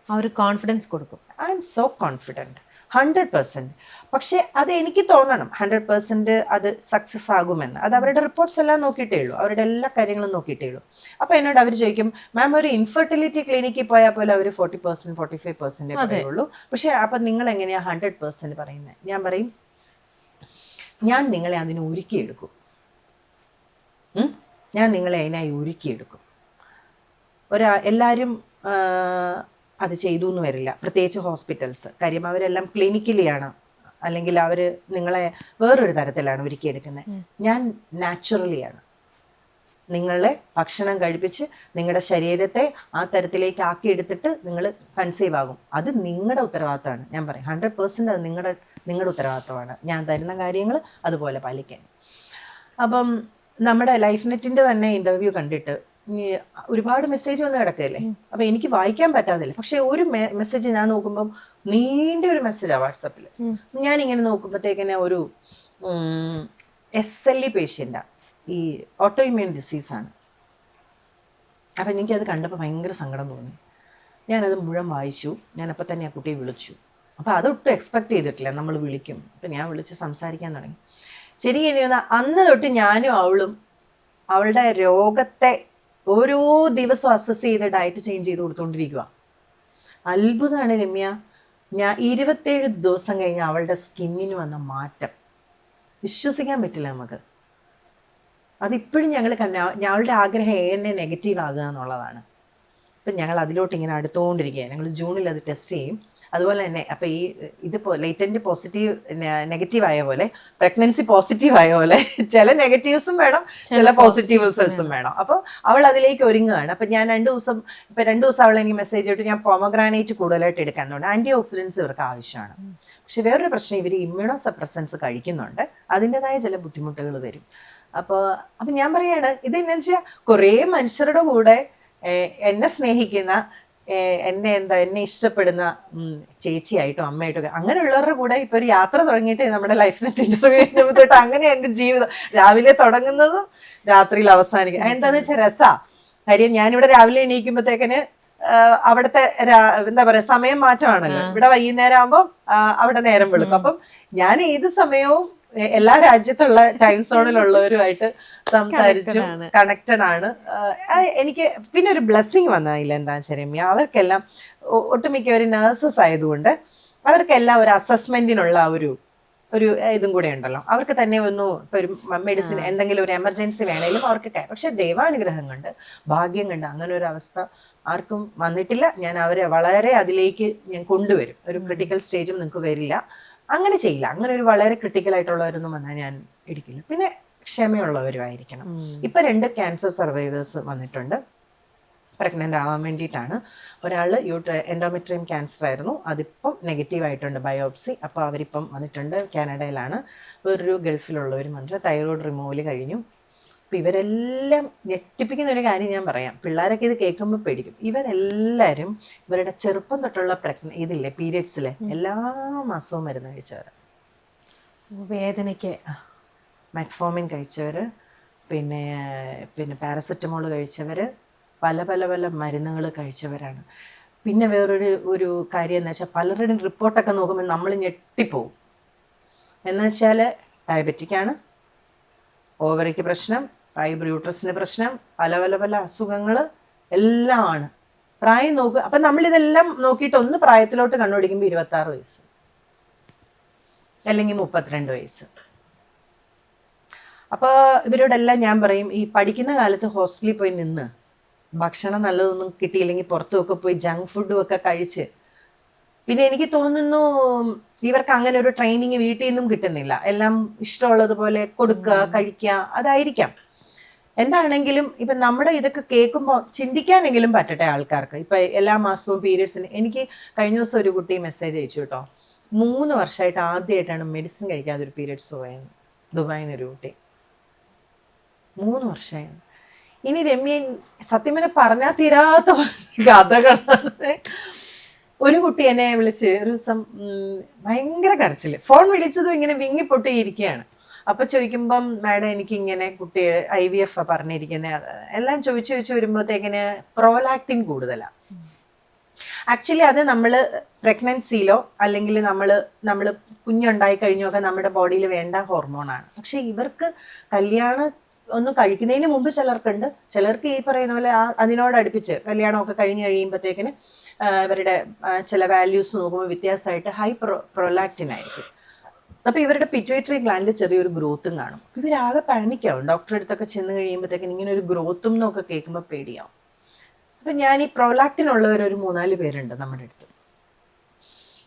ആ ഒരു കോൺഫിഡൻസ് കൊടുക്കും. I M so confident, 100%. പക്ഷെ അത് എനിക്ക് തോന്നണം 100% അത് സക്സസ് ആകുമെന്ന്. അത് അവരുടെ റിപ്പോർട്ട്സ് എല്ലാം നോക്കിയിട്ടേ ഉള്ളൂ, അവരുടെ എല്ലാ കാര്യങ്ങളും നോക്കിയിട്ടേ ഉള്ളൂ. അപ്പോൾ എന്നോട് അവർ ചോദിക്കും മാം ഒരു ഇൻഫെർട്ടിലിറ്റി ക്ലിനിക്കിൽ പോയാൽ പോലെ അവർ 40% 45% പറയുള്ളൂ, പക്ഷെ അപ്പം നിങ്ങൾ എങ്ങനെയാണ് 100% പറയുന്നത്? ഞാൻ പറയും ഞാൻ നിങ്ങളെ അതിന് ഒരുക്കിയെടുക്കും. ഞാൻ നിങ്ങളെ അതിനായി ഒരുക്കിയെടുക്കും. എല്ലാവരും അത് ചെയ്തു എന്ന് വരില്ല, പ്രത്യേകിച്ച് ഹോസ്പിറ്റൽസ്. കാര്യം അവരെല്ലാം ക്ലിനിക്കലിയാണ്, അല്ലെങ്കിൽ അവർ നിങ്ങളെ വേറൊരു തരത്തിലാണ് ഒരുക്കിയെടുക്കുന്നത്. ഞാൻ നാച്ചുറലിയാണ്. നിങ്ങളെ ഭക്ഷണം കഴിപ്പിച്ച് നിങ്ങളുടെ ശരീരത്തെ ആ തരത്തിലേക്ക് ആക്കിയെടുത്തിട്ട് നിങ്ങൾ കൺസീവ് ആകും. അത് നിങ്ങളുടെ ഉത്തരവാദിത്തമാണ്. ഞാൻ പറയും 100% അത് നിങ്ങളുടെ ഉത്തരവാദിത്തമാണ്, ഞാൻ തരുന്ന കാര്യങ്ങൾ അതുപോലെ പാലിക്കാൻ. അപ്പം നമ്മുടെ ലൈഫ് നെറ്റിൻ്റെ തന്നെ ഇൻ്റർവ്യൂ കണ്ടിട്ട് ഒരുപാട് മെസ്സേജ് വന്ന് കിടക്കുകയല്ലേ. അപ്പം എനിക്ക് വായിക്കാൻ പറ്റാതില്ല. പക്ഷെ ഒരു മെസ്സേജ് ഞാൻ നോക്കുമ്പം നീണ്ട ഒരു മെസ്സേജാണ് വാട്സപ്പിൽ. ഞാനിങ്ങനെ നോക്കുമ്പോഴത്തേക്കിനെ ഒരു SLE പേഷ്യൻ്റാണ്, ഈ ഓട്ടോ ഇമ്മ്യൂൺ ഡിസീസാണ്. അപ്പം എനിക്കത് കണ്ടപ്പോൾ ഭയങ്കര സങ്കടം തോന്നി. ഞാനത് മുഴുവൻ വായിച്ചു. ഞാനപ്പോൾ തന്നെ ആ കുട്ടിയെ വിളിച്ചു. അപ്പോൾ അതൊട്ടും എക്സ്പെക്ട് ചെയ്തിട്ടില്ല നമ്മൾ വിളിക്കും. അപ്പം ഞാൻ വിളിച്ച് സംസാരിക്കാൻ തുടങ്ങി. ശരിക്കും അന്ന് തൊട്ട് ഞാനും അവളും അവളുടെ രോഗത്തെ ഓരോ ദിവസവും അസസ് ചെയ്ത് ഡയറ്റ് ചേഞ്ച് ചെയ്ത് കൊടുത്തുകൊണ്ടിരിക്കുക. അത്ഭുതമാണ് രമ്യ. ഞാൻ 27 ദിവസം കഴിഞ്ഞ് അവളുടെ സ്കിന്നിന് വന്ന മാറ്റം വിശ്വസിക്കാൻ പറ്റില്ല നമുക്ക്. അതിപ്പോഴും ഞങ്ങൾ ഞങ്ങളുടെ ആഗ്രഹം എന്നെ നെഗറ്റീവ് ആകുക എന്നുള്ളതാണ്. അപ്പം ഞങ്ങൾ അതിലോട്ട് ഇങ്ങനെ അടുത്തുകൊണ്ടിരിക്കുകയാണ്. ഞങ്ങൾ ജൂണിൽ അത് ടെസ്റ്റ് ചെയ്യും. അതുപോലെ തന്നെ അപ്പം ഇതിപ്പോൾ ലേറ്റൻറ്റ് പോസിറ്റീവ് നെഗറ്റീവ് ആയ പോലെ പ്രഗ്നൻസി പോസിറ്റീവ് ആയ പോലെ ചില നെഗറ്റീവ്സും വേണം, ചില പോസിറ്റീവ് റിസൾട്ട്സും വേണം. അപ്പോൾ അവൾ അതിലേക്ക് ഒരുങ്ങുകയാണ്. അപ്പം ഞാൻ 2 ദിവസം അവൾ എനിക്ക് മെസ്സേജ് ഇട്ട് ഞാൻ പോമഗ്രാനൈറ്റ് കൂടുതലായിട്ട് എടുക്കാൻ തുടങ്ങി. ആൻറ്റി ഓക്സിഡൻസ് ഇവർക്ക് ആവശ്യമാണ്. പക്ഷെ വേറൊരു പ്രശ്നം, ഇവർ ഇമ്മ്യൂണോ സപ്രസൻസ് കഴിക്കുന്നുണ്ട്, അതിൻ്റെതായ ചില ബുദ്ധിമുട്ടുകൾ വരും. അപ്പോൾ ഞാൻ പറയാണ്, ഇതെന്നു വെച്ചാൽ കുറേ മനുഷ്യരുടെ കൂടെ എന്നെ സ്നേഹിക്കുന്ന, എന്നെ ഇഷ്ടപ്പെടുന്ന ചേച്ചിയായിട്ടോ അമ്മയായിട്ടോ അങ്ങനെയുള്ളവരുടെ കൂടെ ഇപ്പൊ ഒരു യാത്ര തുടങ്ങിയിട്ട് നമ്മുടെ ലൈഫിനെ ഇന്റർവ്യൂ തൊട്ട് അങ്ങനെ എൻ്റെ ജീവിതം രാവിലെ തുടങ്ങുന്നതും രാത്രിയിൽ അവസാനിക്കും. എന്താന്ന് വെച്ചാൽ രസാ. കാര്യം ഞാനിവിടെ രാവിലെ എണീക്കുമ്പോഴത്തേക്കിന് അവിടുത്തെ എന്താ പറയാ സമയം മാറ്റമാണല്ലോ. ഇവിടെ വൈകുന്നേരം ആകുമ്പോൾ അവിടെ നേരം വെളുക്കും. അപ്പം ഞാൻ ഏത് സമയവും എല്ലാ രാജ്യത്തുള്ള ടൈം സോണിലുള്ളവരുമായിട്ട് സംസാരിച്ചു കണക്റ്റഡ് ആണ്. എനിക്ക് പിന്നെ ഒരു ബ്ലെസ്സിങ് വന്നതില്ല. എന്താണെന്ന് വെച്ചാൽ രമ്യ, അവർക്കെല്ലാം ഒട്ടുമിക്കവരും നഴ്സസ് ആയതുകൊണ്ട് അവർക്കെല്ലാം ഒരു അസസ്മെന്റിനുള്ള ഒരു ഇതും കൂടെ ഉണ്ടല്ലോ. അവർക്ക് തന്നെ ഇപ്പൊ ഒരു മെഡിസിൻ എന്തെങ്കിലും ഒരു എമർജൻസി വേണേലും അവർക്ക് പക്ഷെ ദൈവാനുഗ്രഹം കൊണ്ട്, ഭാഗ്യം കണ്ട് അങ്ങനെ ഒരു അവസ്ഥ ആർക്കും വന്നിട്ടില്ല. ഞാൻ അവരെ വളരെ അതിലേക്ക് ഞാൻ കൊണ്ടുവരും. ഒരു ക്രിട്ടിക്കൽ സ്റ്റേജും നിങ്ങൾക്ക് വരില്ല, അങ്ങനെ ചെയ്യില്ല. അങ്ങനെ ഒരു വളരെ ക്രിട്ടിക്കൽ ആയിട്ടുള്ളവരൊന്നും വന്നാൽ ഞാൻ ഇടിക്കില്ല. പിന്നെ ക്ഷമയുള്ളവരുമായിരിക്കണം. ഇപ്പൊ 2 ക്യാൻസർ സർവൈവേഴ്സ് വന്നിട്ടുണ്ട്, പ്രഗ്നന്റ് ആവാൻ വേണ്ടിയിട്ടാണ്. ഒരാൾ എൻഡോമെട്രിയം ക്യാൻസർ ആയിരുന്നു, അതിപ്പം നെഗറ്റീവ് ആയിട്ടുണ്ട് ബയോപ്സി. അപ്പോൾ അവരിപ്പം വന്നിട്ടുണ്ട്, കാനഡയിലാണ്. വേറൊരു ഗൾഫിലുള്ളവരും വന്നിട്ട് തൈറോയ്ഡ് റിമൂവൽ കഴിഞ്ഞു. അപ്പം ഇവരെല്ലാം ഞെട്ടിപ്പിക്കുന്ന ഒരു കാര്യം ഞാൻ പറയാം, പിള്ളേരൊക്കെ ഇത് കേൾക്കുമ്പോൾ പേടിക്കും. ഇവരെല്ലാവരും ഇവരുടെ ചെറുപ്പം തൊട്ടുള്ള ഇതില്ലേ പീരിയഡ്സിലെ എല്ലാ മാസവും മരുന്ന് കഴിച്ചവർ, വേദനയ്ക്ക് മെറ്റ്ഫോമിൻ കഴിച്ചവർ, പിന്നെ പാരസെറ്റമോൾ കഴിച്ചവർ, പല പല പല മരുന്നുകൾ കഴിച്ചവരാണ്. പിന്നെ വേറൊരു കാര്യം എന്ന് വെച്ചാൽ പലരുടെയും റിപ്പോർട്ടൊക്കെ നോക്കുമ്പോൾ നമ്മൾ ഞെട്ടിപ്പോവും. എന്നുവെച്ചാൽ ഡയബറ്റിക്കാണ്, ഓവറിക്ക് പ്രശ്നം, ഫൈബ്രോയൂട്രസിന് പ്രശ്നം, പല പല പല അസുഖങ്ങൾ എല്ലാം ആണ്. പ്രായം നോക്കുക. അപ്പം നമ്മളിതെല്ലാം നോക്കിയിട്ട് ഒന്ന് പ്രായത്തിലോട്ട് കണ്ടുപിടിക്കുമ്പോൾ 26 വയസ്സ് അല്ലെങ്കിൽ 32 വയസ്സ്. അപ്പോൾ ഇവരോടെല്ലാം ഞാൻ പറയും, ഈ പഠിക്കുന്ന കാലത്ത് ഹോസ്റ്റലിൽ പോയി നിന്ന് ഭക്ഷണം നല്ലതൊന്നും കിട്ടിയില്ലെങ്കിൽ പുറത്തുമൊക്കെ പോയി ജങ്ക് ഫുഡും ഒക്കെ കഴിച്ച്, പിന്നെ എനിക്ക് തോന്നുന്നു ഇവർക്ക് അങ്ങനെ ഒരു ട്രെയിനിങ് വീട്ടിൽ നിന്നും കിട്ടുന്നില്ല. എല്ലാം ഇഷ്ടമുള്ളതുപോലെ കൊടുക്കുക, കഴിക്കുക, അതായിരിക്കാം. എന്താണെങ്കിലും ഇപ്പൊ നമ്മുടെ ഇതൊക്കെ കേൾക്കുമ്പോൾ ചിന്തിക്കാനെങ്കിലും പറ്റട്ടെ ആൾക്കാർക്ക്. ഇപ്പൊ എല്ലാ മാസവും പീരിയഡ്സിന്, എനിക്ക് കഴിഞ്ഞ ദിവസം ഒരു കുട്ടി മെസ്സേജ് അയച്ചു കേട്ടോ, 3 വർഷമായിട്ട് ആദ്യമായിട്ടാണ് മെഡിസിൻ കഴിക്കാതെ ഒരു പീരിയഡ്സ് പോയത്. ദുബായിൽ നിന്നൊരു കുട്ടി, 3 വർഷമായി. ഇനി രമ്യ സത്യമനെ പറഞ്ഞാൽ തീരാത്ത കഥകളാണ്. ഒരു കുട്ടി എന്നെ വിളിച്ച് ഒരു ദിവസം ഭയങ്കര കരച്ചില്, ഫോൺ വിളിച്ചതും ഇങ്ങനെ വിങ്ങിപ്പൊട്ടിയിരിക്കുകയാണ്. അപ്പൊ ചോദിക്കുമ്പം മാഡം എനിക്ക് ഇങ്ങനെ കുട്ടി IVF പറഞ്ഞിരിക്കുന്നത് എല്ലാം ചോദിച്ചു വരുമ്പോഴത്തേക്കിന് പ്രോലാക്റ്റിൻ കൂടുതലാണ്. ആക്ച്വലി അത് നമ്മൾ പ്രഗ്നൻസിയിലോ അല്ലെങ്കിൽ നമ്മൾ കുഞ്ഞുണ്ടായി കഴിഞ്ഞൊക്കെ നമ്മുടെ ബോഡിയിൽ വേണ്ട ഹോർമോണാണ്. പക്ഷെ ഇവർക്ക് കല്യാണം ഒന്നും കഴിക്കുന്നതിന് മുമ്പ് ചിലർക്കുണ്ട്, ചിലർക്ക് ഈ പറയുന്ന പോലെ അതിനോടടുപ്പിച്ച് കല്യാണമൊക്കെ കഴിഞ്ഞ് കഴിയുമ്പോഴത്തേക്കിന് ഇവരുടെ ചില വാല്യൂസ് നോക്കുമ്പോൾ വ്യത്യാസമായിട്ട് ഹൈ പ്രൊലാക്റ്റിൻ ആയിരിക്കും. അപ്പോൾ ഇവരുടെ പിറ്റ്യൂട്ടറി ഗ്ലാൻഡിൽ ചെറിയൊരു ഗ്രോത്തും കാണും. ഇവരാകെ പാനിക്കാവും. ഡോക്ടറെ അടുത്തൊക്കെ ചെന്ന് കഴിയുമ്പോഴത്തേക്കിന് ഇങ്ങനെ ഒരു ഗ്രോത്തും എന്നൊക്കെ കേൾക്കുമ്പോൾ പേടിയാവും. അപ്പം ഞാൻ ഈ പ്രോലാക്റ്റിൻ ഉള്ളവർ ഒരു 3-4 പേരുണ്ട് നമ്മുടെ അടുത്ത്.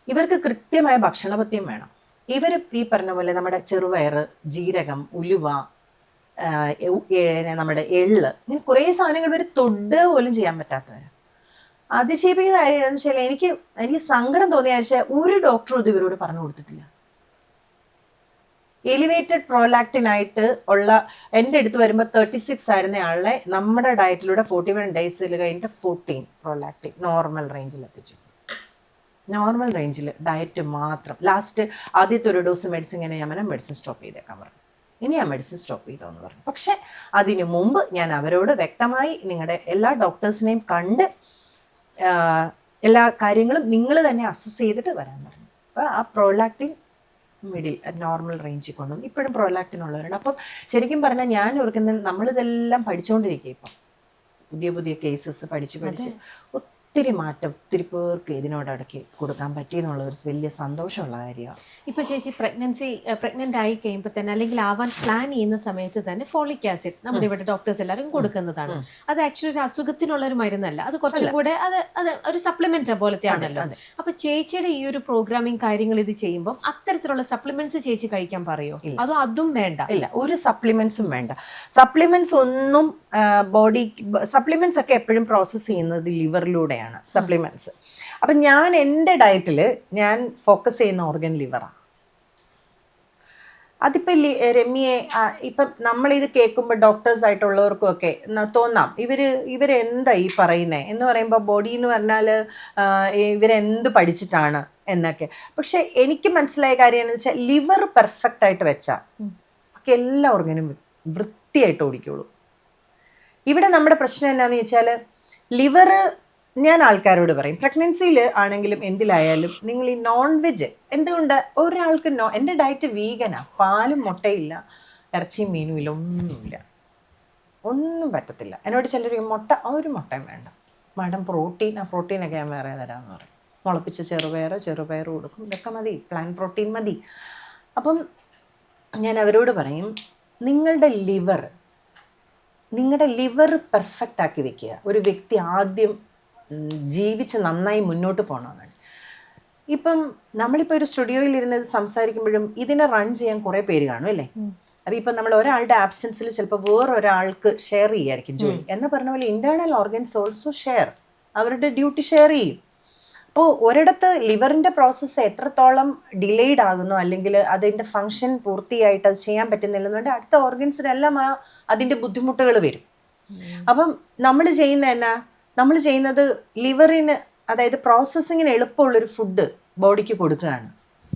ഇവർക്ക് കൃത്യമായ ഭക്ഷണപഥ്യം വേണം. ഇവർ ഈ പറഞ്ഞ പോലെ നമ്മുടെ ചെറുപയർ, ജീരകം, ഉലുവ, നമ്മുടെ എള്ള്, ഇങ്ങനെ കുറേ സാധനങ്ങൾ ഇവർ തൊട്ട് പോലും ചെയ്യാൻ പറ്റാത്തവരാണ്. അതിശയിപ്പിക്കുന്ന കാര്യം എന്താണെന്ന് വെച്ചാൽ എനിക്ക് സങ്കടം തോന്നിയ വെച്ചാൽ ഒരു ഡോക്ടറും ഇത് ഇവരോട് പറഞ്ഞു കൊടുത്തിട്ടില്ല. എലിവേറ്റഡ് പ്രോലാക്റ്റിനായിട്ട് ഉള്ള എൻ്റെ അടുത്ത് വരുമ്പോൾ 36 ആയിരുന്ന ആളെ നമ്മുടെ ഡയറ്റിലൂടെ 41 ഡേയ്സിൽ കഴിഞ്ഞിട്ട് 14 പ്രോലാക്റ്റിൻ നോർമൽ റേഞ്ചിൽ എത്തിച്ചു. നോർമൽ റേഞ്ചിൽ ഡയറ്റ് മാത്രം. ലാസ്റ്റ് ആദ്യത്തെ ഒരു ഡോസ് മെഡിസിൻ ഇങ്ങനെ ഞാൻ മെഡിസിൻ സ്റ്റോപ്പ് ചെയ്തേക്കാൻ പറഞ്ഞു. ഇനി ആ മെഡിസിൻ സ്റ്റോപ്പ് ചെയ്തോന്ന് പറഞ്ഞു. പക്ഷെ അതിനു മുമ്പ് ഞാൻ അവരോട് വ്യക്തമായി നിങ്ങളുടെ എല്ലാ ഡോക്ടേഴ്സിനെയും കണ്ട് എല്ലാ കാര്യങ്ങളും നിങ്ങൾ തന്നെ അസസ് ചെയ്തിട്ട് വരാൻ പറഞ്ഞു. അപ്പോൾ ആ പ്രോലാക്റ്റിൻ മിഡിൽ നോർമൽ റേഞ്ചിൽ കൊണ്ടുവന്നു. ഇപ്പോഴും പ്രോലാക്റ്റിൻ ഉള്ളവരുണ്ട്. അപ്പം ശരിക്കും പറഞ്ഞാൽ ഞാൻ ഓർക്കുന്നത് നമ്മളിതെല്ലാം പഠിച്ചുകൊണ്ടിരിക്കുക. ഇപ്പം പുതിയ കേസസ് പഠിച്ച് ഒത്തിരി മാറ്റം ഒത്തിരി പേർക്ക് ഇതിനോടടക്കി കൊടുക്കാൻ പറ്റിയെന്നുള്ള ഒരു വലിയ സന്തോഷമുള്ള കാര്യമാണ്. ഇപ്പോൾ ചേച്ചി പ്രഗ്നൻ്റ് ആയി കഴിയുമ്പോൾ തന്നെ അല്ലെങ്കിൽ ആവാൻ പ്ലാൻ ചെയ്യുന്ന സമയത്ത് തന്നെ ഫോളിക് ആസിഡ് നമ്മുടെ ഇവിടെ ഡോക്ടേഴ്സ് എല്ലാവരും കൊടുക്കുന്നതാണ്. അത് ആക്ച്വലി ഒരു അസുഖത്തിനുള്ള ഒരു മരുന്നല്ല, അത് കുറച്ചും കൂടെ അത് ഒരു സപ്ലിമെന്റ് പോലത്തെ ആണല്ലോ. അപ്പൊ ചേച്ചിയുടെ ഈ ഒരു പ്രോഗ്രാമിങ് കാര്യങ്ങൾ ഇത് ചെയ്യുമ്പോൾ അത്തരത്തിലുള്ള സപ്ലിമെന്റ്സ് ചേച്ചി കഴിക്കാൻ പറയോ, അതോ അതും വേണ്ട? ഇല്ല, ഒരു സപ്ലിമെന്റ്സും വേണ്ട. സപ്ലിമെന്റ്സ് ഒന്നും സപ്ലിമെന്റ്സ് ഒക്കെ എപ്പോഴും പ്രോസസ്സ് ചെയ്യുന്നത് ലിവറിലൂടെ സപ്ലിമെന്റ്സ്. അപ്പൊ ഞാൻ എൻ്റെ ഡയറ്റിൽ ഞാൻ ഫോക്കസ് ചെയ്യുന്ന ഓർഗൻ ലിവറാണ്. അതിപ്പോ രമ്യയെ ഇപ്പം നമ്മളിത് കേൾക്കുമ്പോൾ ഡോക്ടേഴ്സ് ആയിട്ടുള്ളവർക്കും ഒക്കെ തോന്നാം ഇവരെന്താ ഈ പറയുന്നത് എന്ന് പറയുമ്പോൾ ബോഡി എന്ന് പറഞ്ഞാൽ ഇവരെന്ത് പഠിച്ചിട്ടാണ് എന്നൊക്കെ. പക്ഷെ എനിക്ക് മനസ്സിലായ കാര്യം എന്ന് വെച്ചാൽ ലിവർ പെർഫെക്റ്റ് ആയിട്ട് വെച്ചാൽ ഒക്കെ എല്ലാ ഓർഗനും വൃത്തിയായിട്ട് ഓടിക്കോളൂ. ഇവിടെ നമ്മുടെ പ്രശ്നം എന്നാന്ന് വെച്ചാൽ ലിവർ, ഞാൻ ആൾക്കാരോട് പറയും പ്രഗ്നൻസിയിൽ ആണെങ്കിലും എന്തിലായാലും നിങ്ങൾ ഈ നോൺ വെജ് എന്തുകൊണ്ട് ഒരാൾക്ക് എൻ്റെ ഡയറ്റ് വീഗനാണ്, പാലും മുട്ടയില്ല, ഇറച്ചിയും മീനും ഇല്ല, ഒന്നും പറ്റത്തില്ല. എന്നോട് ചിലർ മുട്ട ഒരു മുട്ടയും വേണ്ട മാഡം, പ്രോട്ടീനൊക്കെ ഞാൻ വേറെ തരാമെന്ന് പറയും. മുളപ്പിച്ച ചെറുപയർ കൊടുക്കും, ഇതൊക്കെ മതി, പ്ലാൻ പ്രോട്ടീൻ മതി. അപ്പം ഞാൻ അവരോട് പറയും നിങ്ങളുടെ ലിവർ പെർഫെക്റ്റ് ആക്കി വെക്കുക. ഒരു വ്യക്തി ആദ്യം ജീവിച്ച് നന്നായി മുന്നോട്ട് പോകണമെന്നാണ്. ഇപ്പം നമ്മളിപ്പോൾ ഒരു സ്റ്റുഡിയോയിൽ ഇരുന്ന് സംസാരിക്കുമ്പോഴും ഇതിനെ റൺ ചെയ്യാൻ കുറേ പേര് കാണും അല്ലേ. അപ്പം ഇപ്പം നമ്മൾ ഒരാളുടെ ആബ്സെൻസിൽ ചിലപ്പോൾ വേറൊരാൾക്ക് ഷെയർ ചെയ്യായിരിക്കും ജോലി എന്ന് പറഞ്ഞ പോലെ ഇന്റേണൽ ഓർഗൻസ് ഓൾസോ ഷെയർ, അവരുടെ ഡ്യൂട്ടി ഷെയർ ചെയ്യും. അപ്പോൾ ഒരിടത്ത് ലിവറിൻ്റെ പ്രോസസ്സ് എത്രത്തോളം ഡിലേഡ് ആകുന്നു അല്ലെങ്കിൽ അതിൻ്റെ ഫങ്ഷൻ പൂർത്തിയായിട്ട് അത് ചെയ്യാൻ പറ്റുന്നില്ലെന്നുണ്ടെങ്കിൽ അടുത്ത ഓർഗൻസിനെല്ലാം അതിൻ്റെ ബുദ്ധിമുട്ടുകൾ വരും. അപ്പം നമ്മൾ ചെയ്യുന്നത് ലിവറിന്, അതായത് പ്രോസസ്സിങ്ങിന് എളുപ്പമുള്ളൊരു ഫുഡ് ബോഡിക്ക് കൊടുക്കുകയാണ്.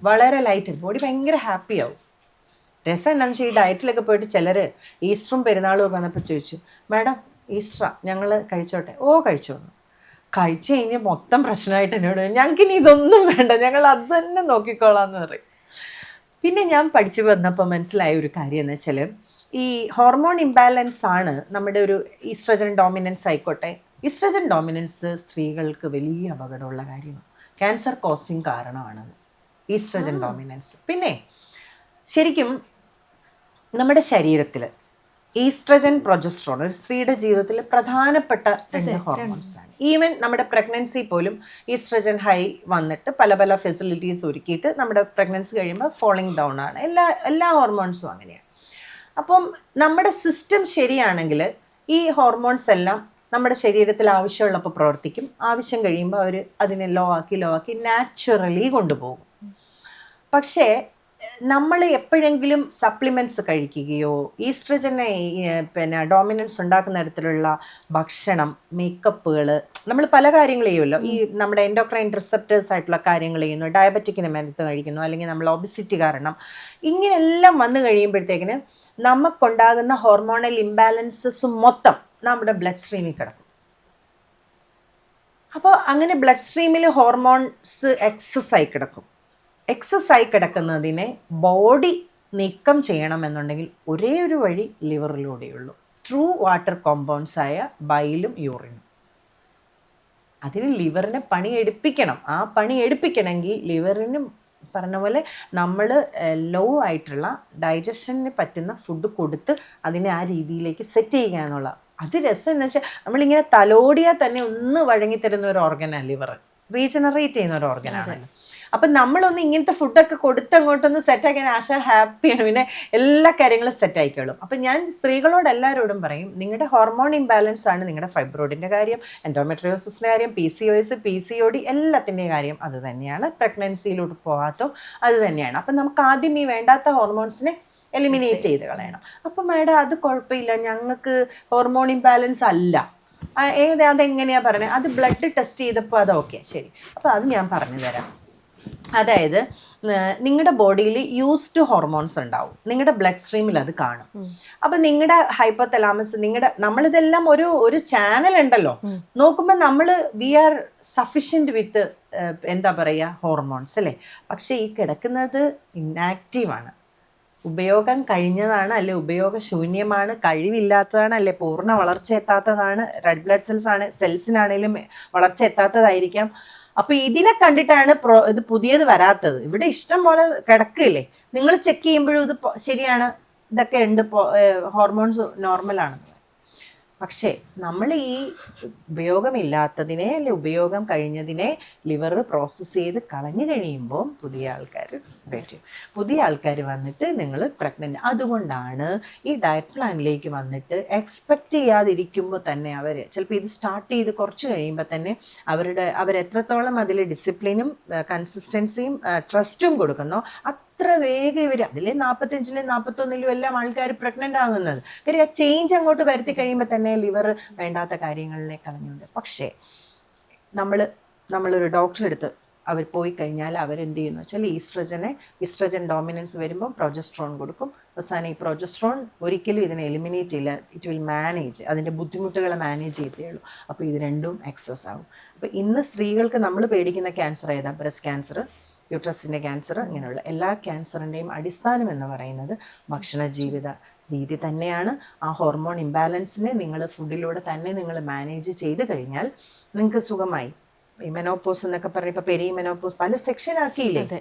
വളരെ ലൈറ്റ്, ബോഡി ഭയങ്കര ഹാപ്പി ആവും. രസം എന്താണെന്ന് വെച്ചാൽ ഈ ഡയറ്റിലൊക്കെ പോയിട്ട് ചിലർ ഈസ്റ്ററും പെരുന്നാളും ഒക്കെ വന്നപ്പോൾ ചോദിച്ചു, മാഡം ഈസ്റ്ററാ ഞങ്ങൾ കഴിച്ചോട്ടെ? കഴിച്ചോന്നു. കഴിച്ചു കഴിഞ്ഞ് മൊത്തം പ്രശ്നമായിട്ട് എന്നോട് ഞങ്ങൾക്കിനി ഇതൊന്നും വേണ്ട, ഞങ്ങൾ അത് തന്നെ നോക്കിക്കോളാന്ന് പറയും. പിന്നെ ഞാൻ പഠിച്ചു വന്നപ്പോൾ മനസ്സിലായ ഒരു കാര്യം എന്ന് വെച്ചാൽ ഈ ഹോർമോൺ ഇംബാലൻസ് ആണ് നമ്മുടെ ഒരു ഈസ്ട്രജൻ ഡോമിനൻസ് ആയിക്കോട്ടെ, ഈസ്ട്രജൻ ഡോമിനൻസ് സ്ത്രീകൾക്ക് വലിയ അപകടമുള്ള കാര്യമാണ്. ക്യാൻസർ കോസിങ് കാരണമാണത് ഈസ്ട്രജൻ ഡോമിനൻസ്. പിന്നെ ശരിക്കും നമ്മുടെ ശരീരത്തിൽ ഈസ്ട്രജൻ പ്രൊജസ്ട്രോൺ ഒരു സ്ത്രീയുടെ ജീവിതത്തിൽ പ്രധാനപ്പെട്ട 2 ഹോർമോൺസാണ്. ഈവൻ നമ്മുടെ പ്രഗ്നൻസി പോലും ഈസ്ട്രജൻ ഹൈ വന്നിട്ട് പല പല ഫെസിലിറ്റീസ് ഒരുക്കിയിട്ട് നമ്മുടെ പ്രഗ്നൻസി കഴിയുമ്പോൾ ഫോളിങ് ഡൗൺ ആണ്. എല്ലാ ഹോർമോൺസും അങ്ങനെയാണ്. അപ്പം നമ്മുടെ സിസ്റ്റം ശരിയാണെങ്കിൽ ഈ ഹോർമോൺസ് എല്ലാം നമ്മുടെ ശരീരത്തിൽ ആവശ്യമുള്ളപ്പോൾ പ്രവർത്തിക്കും. ആവശ്യം കഴിയുമ്പോൾ അവർ അതിനെ ലോ ആക്കി നാച്ചുറലി കൊണ്ടുപോകും. പക്ഷേ നമ്മൾ എപ്പോഴെങ്കിലും സപ്ലിമെൻറ്റ്സ് കഴിക്കുകയോ ഈസ്ട്രജനെ പിന്നെ ഡോമിനൻസ് ഉണ്ടാക്കുന്ന തരത്തിലുള്ള ഭക്ഷണം, മേക്കപ്പുകൾ, നമ്മൾ പല കാര്യങ്ങൾ ചെയ്യുമല്ലോ. ഈ നമ്മുടെ എൻഡോക്രൈൻ റിസപ്റ്റേഴ്സ് ആയിട്ടുള്ള കാര്യങ്ങൾ ചെയ്യുന്നു, ഡയബറ്റിക്കിന് മരുന്ന് കഴിക്കുന്നു, അല്ലെങ്കിൽ നമ്മൾ ഒബിസിറ്റി കാരണം ഇങ്ങനെയെല്ലാം വന്നു കഴിയുമ്പോഴത്തേക്കിന് നമുക്കുണ്ടാകുന്ന ഹോർമോണൽ ഇംബാലൻസസ് മൊത്തം നമ്മുടെ ബ്ലഡ് സ്ട്രീമിൽ കിടക്കും. അപ്പോൾ അങ്ങനെ ബ്ലഡ് സ്ട്രീമിൽ ഹോർമോൺസ് എക്സസ് ആയി കിടക്കുന്നതിനെ ബോഡി നീക്കം ചെയ്യണമെന്നുണ്ടെങ്കിൽ ഒരേ ഒരു വഴി ലിവറിലൂടെയുള്ളൂ. ട്രൂ വാട്ടർ കോമ്പൗണ്ട്സ് ആയ ബൈലും യൂറിനും. അതിന് ലിവറിനെ പണി എടുപ്പിക്കണമെങ്കിൽ ലിവറിന് പറഞ്ഞ പോലെ നമ്മൾ ലോ ആയിട്ടുള്ള ഡൈജഷന് പറ്റുന്ന ഫുഡ് കൊടുത്ത് അതിനെ ആ രീതിയിലേക്ക് സെറ്റ് ചെയ്യുക എന്നുള്ള. അത് രസം എന്ന് വെച്ചാൽ നമ്മളിങ്ങനെ തലോടിയാൽ തന്നെ ഒന്ന് വഴങ്ങിത്തരുന്ന ഒരു ഓർഗനാണ് ലിവർ. റീജനറേറ്റ് ചെയ്യുന്ന ഒരു ഓർഗനാണല്ലോ. അപ്പം നമ്മളൊന്ന് ഇങ്ങനത്തെ ഫുഡൊക്കെ കൊടുത്തങ്ങോട്ടൊന്ന് സെറ്റാക്കാൻ ആശ ഹാപ്പിയാണ്. പിന്നെ എല്ലാ കാര്യങ്ങളും സെറ്റ് ആയിക്കോളും. അപ്പം ഞാൻ സ്ത്രീകളോട് എല്ലാവരോടും പറയും, നിങ്ങളുടെ ഹോർമോൺ ഇംബാലൻസ് ആണ് നിങ്ങളുടെ ഫൈബ്രോയിഡിൻ്റെ കാര്യം, എൻഡോമെട്രിയോസിൻ്റെ കാര്യം, PCOS, PCOD എല്ലാത്തിൻ്റെയും കാര്യം അത് തന്നെയാണ്. പ്രഗ്നൻസിയിലോട്ട് പോകാത്തതും അത് തന്നെയാണ്. അപ്പം നമുക്ക് ആദ്യം ഈ വേണ്ടാത്ത ഹോർമോൺസിനെ എലിമിനേറ്റ് ചെയ്ത് കളയണം. അപ്പം മാഡം അത് കുഴപ്പമില്ല, ഞങ്ങൾക്ക് ഹോർമോൺ ഇംബാലൻസ് അല്ല, അതെങ്ങനെയാണ് പറയണത്? അത് ബ്ലഡ് ടെസ്റ്റ് ചെയ്തപ്പോൾ അത് ഓക്കെ, ശരി. അപ്പോൾ അത് ഞാൻ പറഞ്ഞു തരാം. അതായത് നിങ്ങളുടെ ബോഡിയിൽ യൂസ്ഡ് ഹോർമോൺസ് ഉണ്ടാവും, നിങ്ങളുടെ ബ്ലഡ് സ്ട്രീമിൽ അത് കാണും. അപ്പം നിങ്ങളുടെ ഹൈപ്പോതലാമസ്, നമ്മളിതെല്ലാം ഒരു ചാനൽ ഉണ്ടല്ലോ, നോക്കുമ്പോൾ നമ്മൾ വി ആർ സഫിഷ്യൻറ്റ് വിത്ത് എന്താ പറയുക ഹോർമോൺസ് അല്ലേ. പക്ഷേ ഈ കിടക്കുന്നത് ഇന്നാക്റ്റീവാണ്, ഉപയോഗം കഴിഞ്ഞതാണ്, അല്ലെ ഉപയോഗശൂന്യമാണ്, കഴിവില്ലാത്തതാണ്, അല്ലെ പൂർണ്ണ വളർച്ച എത്താത്തതാണ്. റെഡ് ബ്ലഡ് സെൽസിനാണേലും വളർച്ച എത്താത്തതായിരിക്കാം. അപ്പൊ ഇതിനെ കണ്ടിട്ടാണ് ഇത് പുതിയത് വരാത്തത്. ഇവിടെ ഇഷ്ടം പോലെ കിടക്കില്ലേ, നിങ്ങൾ ചെക്ക് ചെയ്യുമ്പോഴും ഇത് ശരിയാണ്, ഇതൊക്കെ ഉണ്ട്, ഹോർമോൺസ് നോർമലാണ്. പക്ഷേ നമ്മൾ ഈ ഉപയോഗമില്ലാത്തതിനെ അല്ലെ ഉപയോഗം കഴിഞ്ഞതിനെ ലിവർ പ്രോസസ്സ് ചെയ്ത് കളഞ്ഞു കഴിയുമ്പോൾ പുതിയ ആൾക്കാർ വരും. പുതിയ ആൾക്കാർ വന്നിട്ട് നിങ്ങൾ പ്രഗ്നൻ്റ്. അതുകൊണ്ടാണ് ഈ ഡയറ്റ് പ്ലാനിലേക്ക് വന്നിട്ട് എക്സ്പെക്റ്റ് ചെയ്യാതിരിക്കുമ്പോൾ തന്നെ അവർ ചിലപ്പോൾ ഇത് സ്റ്റാർട്ട് ചെയ്ത് കുറച്ച് കഴിയുമ്പോൾ തന്നെ അവരെത്രത്തോളം അതിൽ ഡിസിപ്ലിനും കൺസിസ്റ്റൻസിയും ട്രസ്റ്റും കൊടുക്കുന്നോ അത്ര വേഗം ഇവർ അതിലെ 45-ലും 41-ലും എല്ലാം ആൾക്കാർ പ്രഗ്നൻ്റ് ആകുന്നത്. കാര്യം ആ ചേഞ്ച് അങ്ങോട്ട് വരുത്തി കഴിയുമ്പോൾ തന്നെ ലിവർ വേണ്ടാത്ത കാര്യങ്ങളിലെ കളഞ്ഞുണ്ട്. പക്ഷേ നമ്മളൊരു ഡോക്ടറെ അടുത്ത് അവർ പോയി കഴിഞ്ഞാൽ അവരെന്ത് ചെയ്യുന്നു വെച്ചാൽ ഈസ്ട്രജൻ ഡോമിനൻസ് വരുമ്പോൾ പ്രൊജസ്ട്രോൺ കൊടുക്കും. അവസാനം ഈ പ്രൊജസ്ട്രോൺ ഒരിക്കലും ഇതിനെ എലിമിനേറ്റ് ചെയ്യില്ല, ഇറ്റ് വിൽ മാനേജ്, അതിൻ്റെ ബുദ്ധിമുട്ടുകളെ മാനേജ് ചെയ്തേ ഉള്ളൂ. അപ്പോൾ ഇത് രണ്ടും എക്സസ് ആകും. അപ്പോൾ ഇന്ന് സ്ത്രീകൾക്ക് നമ്മൾ പേടിക്കുന്ന ക്യാൻസർ ഏതാ? ബ്രസ്റ്റ് ക്യാൻസർ, യൂട്രസിൻ്റെ ക്യാൻസർ, ഇങ്ങനെയുള്ള എല്ലാ ക്യാൻസറിൻ്റെയും അടിസ്ഥാനം എന്ന് പറയുന്നത് ഭക്ഷണ ജീവിത രീതി തന്നെയാണ്. ആ ഹോർമോൺ ഇംബാലൻസിനെ നിങ്ങൾ ഫുഡിലൂടെ തന്നെ നിങ്ങൾ മാനേജ് ചെയ്ത് കഴിഞ്ഞാൽ നിങ്ങൾക്ക് സുഖമായി. ഈ മെനോപോസ് എന്നൊക്കെ പറഞ്ഞാൽ ഇപ്പോൾ പെരി മെനോപോസ് പല സെക്ഷൻ ആക്കിയില്ലേ,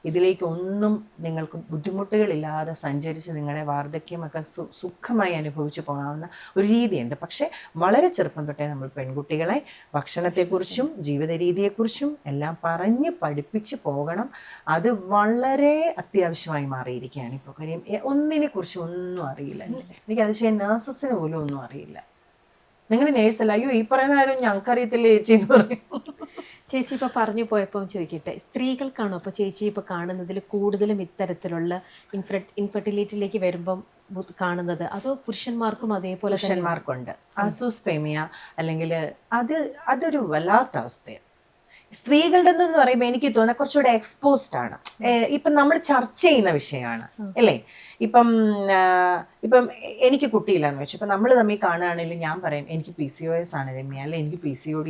ഇതിലേക്ക് ഒന്നും നിങ്ങൾക്ക് ബുദ്ധിമുട്ടുകളില്ലാതെ സഞ്ചരിച്ച് നിങ്ങളുടെ വാർദ്ധക്യമൊക്കെ സുഖമായി അനുഭവിച്ചു പോകാവുന്ന ഒരു രീതിയുണ്ട്. പക്ഷേ വളരെ ചെറുപ്പം തൊട്ടേ നമ്മൾ പെൺകുട്ടികളെ ഭക്ഷണത്തെക്കുറിച്ചും ജീവിത രീതിയെക്കുറിച്ചും എല്ലാം പറഞ്ഞ് പഠിപ്പിച്ച് പോകണം. അത് വളരെ അത്യാവശ്യമായി മാറിയിരിക്കുകയാണ് ഇപ്പോൾ. കാര്യം ഒന്നിനെക്കുറിച്ച് ഒന്നും അറിയില്ല. എനിക്ക് അതിശയം നേഴ്സസിന് പോലും ഒന്നും അറിയില്ല. നിങ്ങൾ നേഴ്സല്ല, അയ്യോ ഈ പറയുന്ന കാര്യം ഞങ്ങൾക്കറിയത്തില്ല ചേച്ചി എന്ന് പറയും. ചേച്ചി ഇപ്പോൾ പറഞ്ഞു പോയപ്പോൾ ചോദിക്കട്ടെ, സ്ത്രീകൾക്കാണോ അപ്പോൾ ചേച്ചി ഇപ്പോൾ കാണുന്നതിൽ കൂടുതലും ഇത്തരത്തിലുള്ള ഇൻഫെർട്ടിലിറ്റിയിലേക്ക് വരുമ്പം കാണുന്നത്, അതോ പുരുഷന്മാർക്കും അതേപോലെ? പുരുഷന്മാർക്കുണ്ട് അസൂസ്പെമിയ, അല്ലെങ്കിൽ അതൊരു വല്ലാത്ത അവസ്ഥയാണ്. സ്ത്രീകളുടെ എന്ന് പറയുമ്പോൾ എനിക്ക് തോന്നുന്നത് കുറച്ചുകൂടെ എക്സ്പോസ്ഡ് ആണ്. ഇപ്പം നമ്മൾ ചർച്ച ചെയ്യുന്ന വിഷയമാണ് അല്ലേ. ഇപ്പം എനിക്ക് കുട്ടിയില്ലാന്ന് വെച്ചു, ഇപ്പം നമ്മൾ തമ്മിൽ കാണുകയാണെങ്കിലും ഞാൻ പറയും എനിക്ക് PCOS ആണ് രമ്യ, അല്ലെ എനിക്ക് PCOD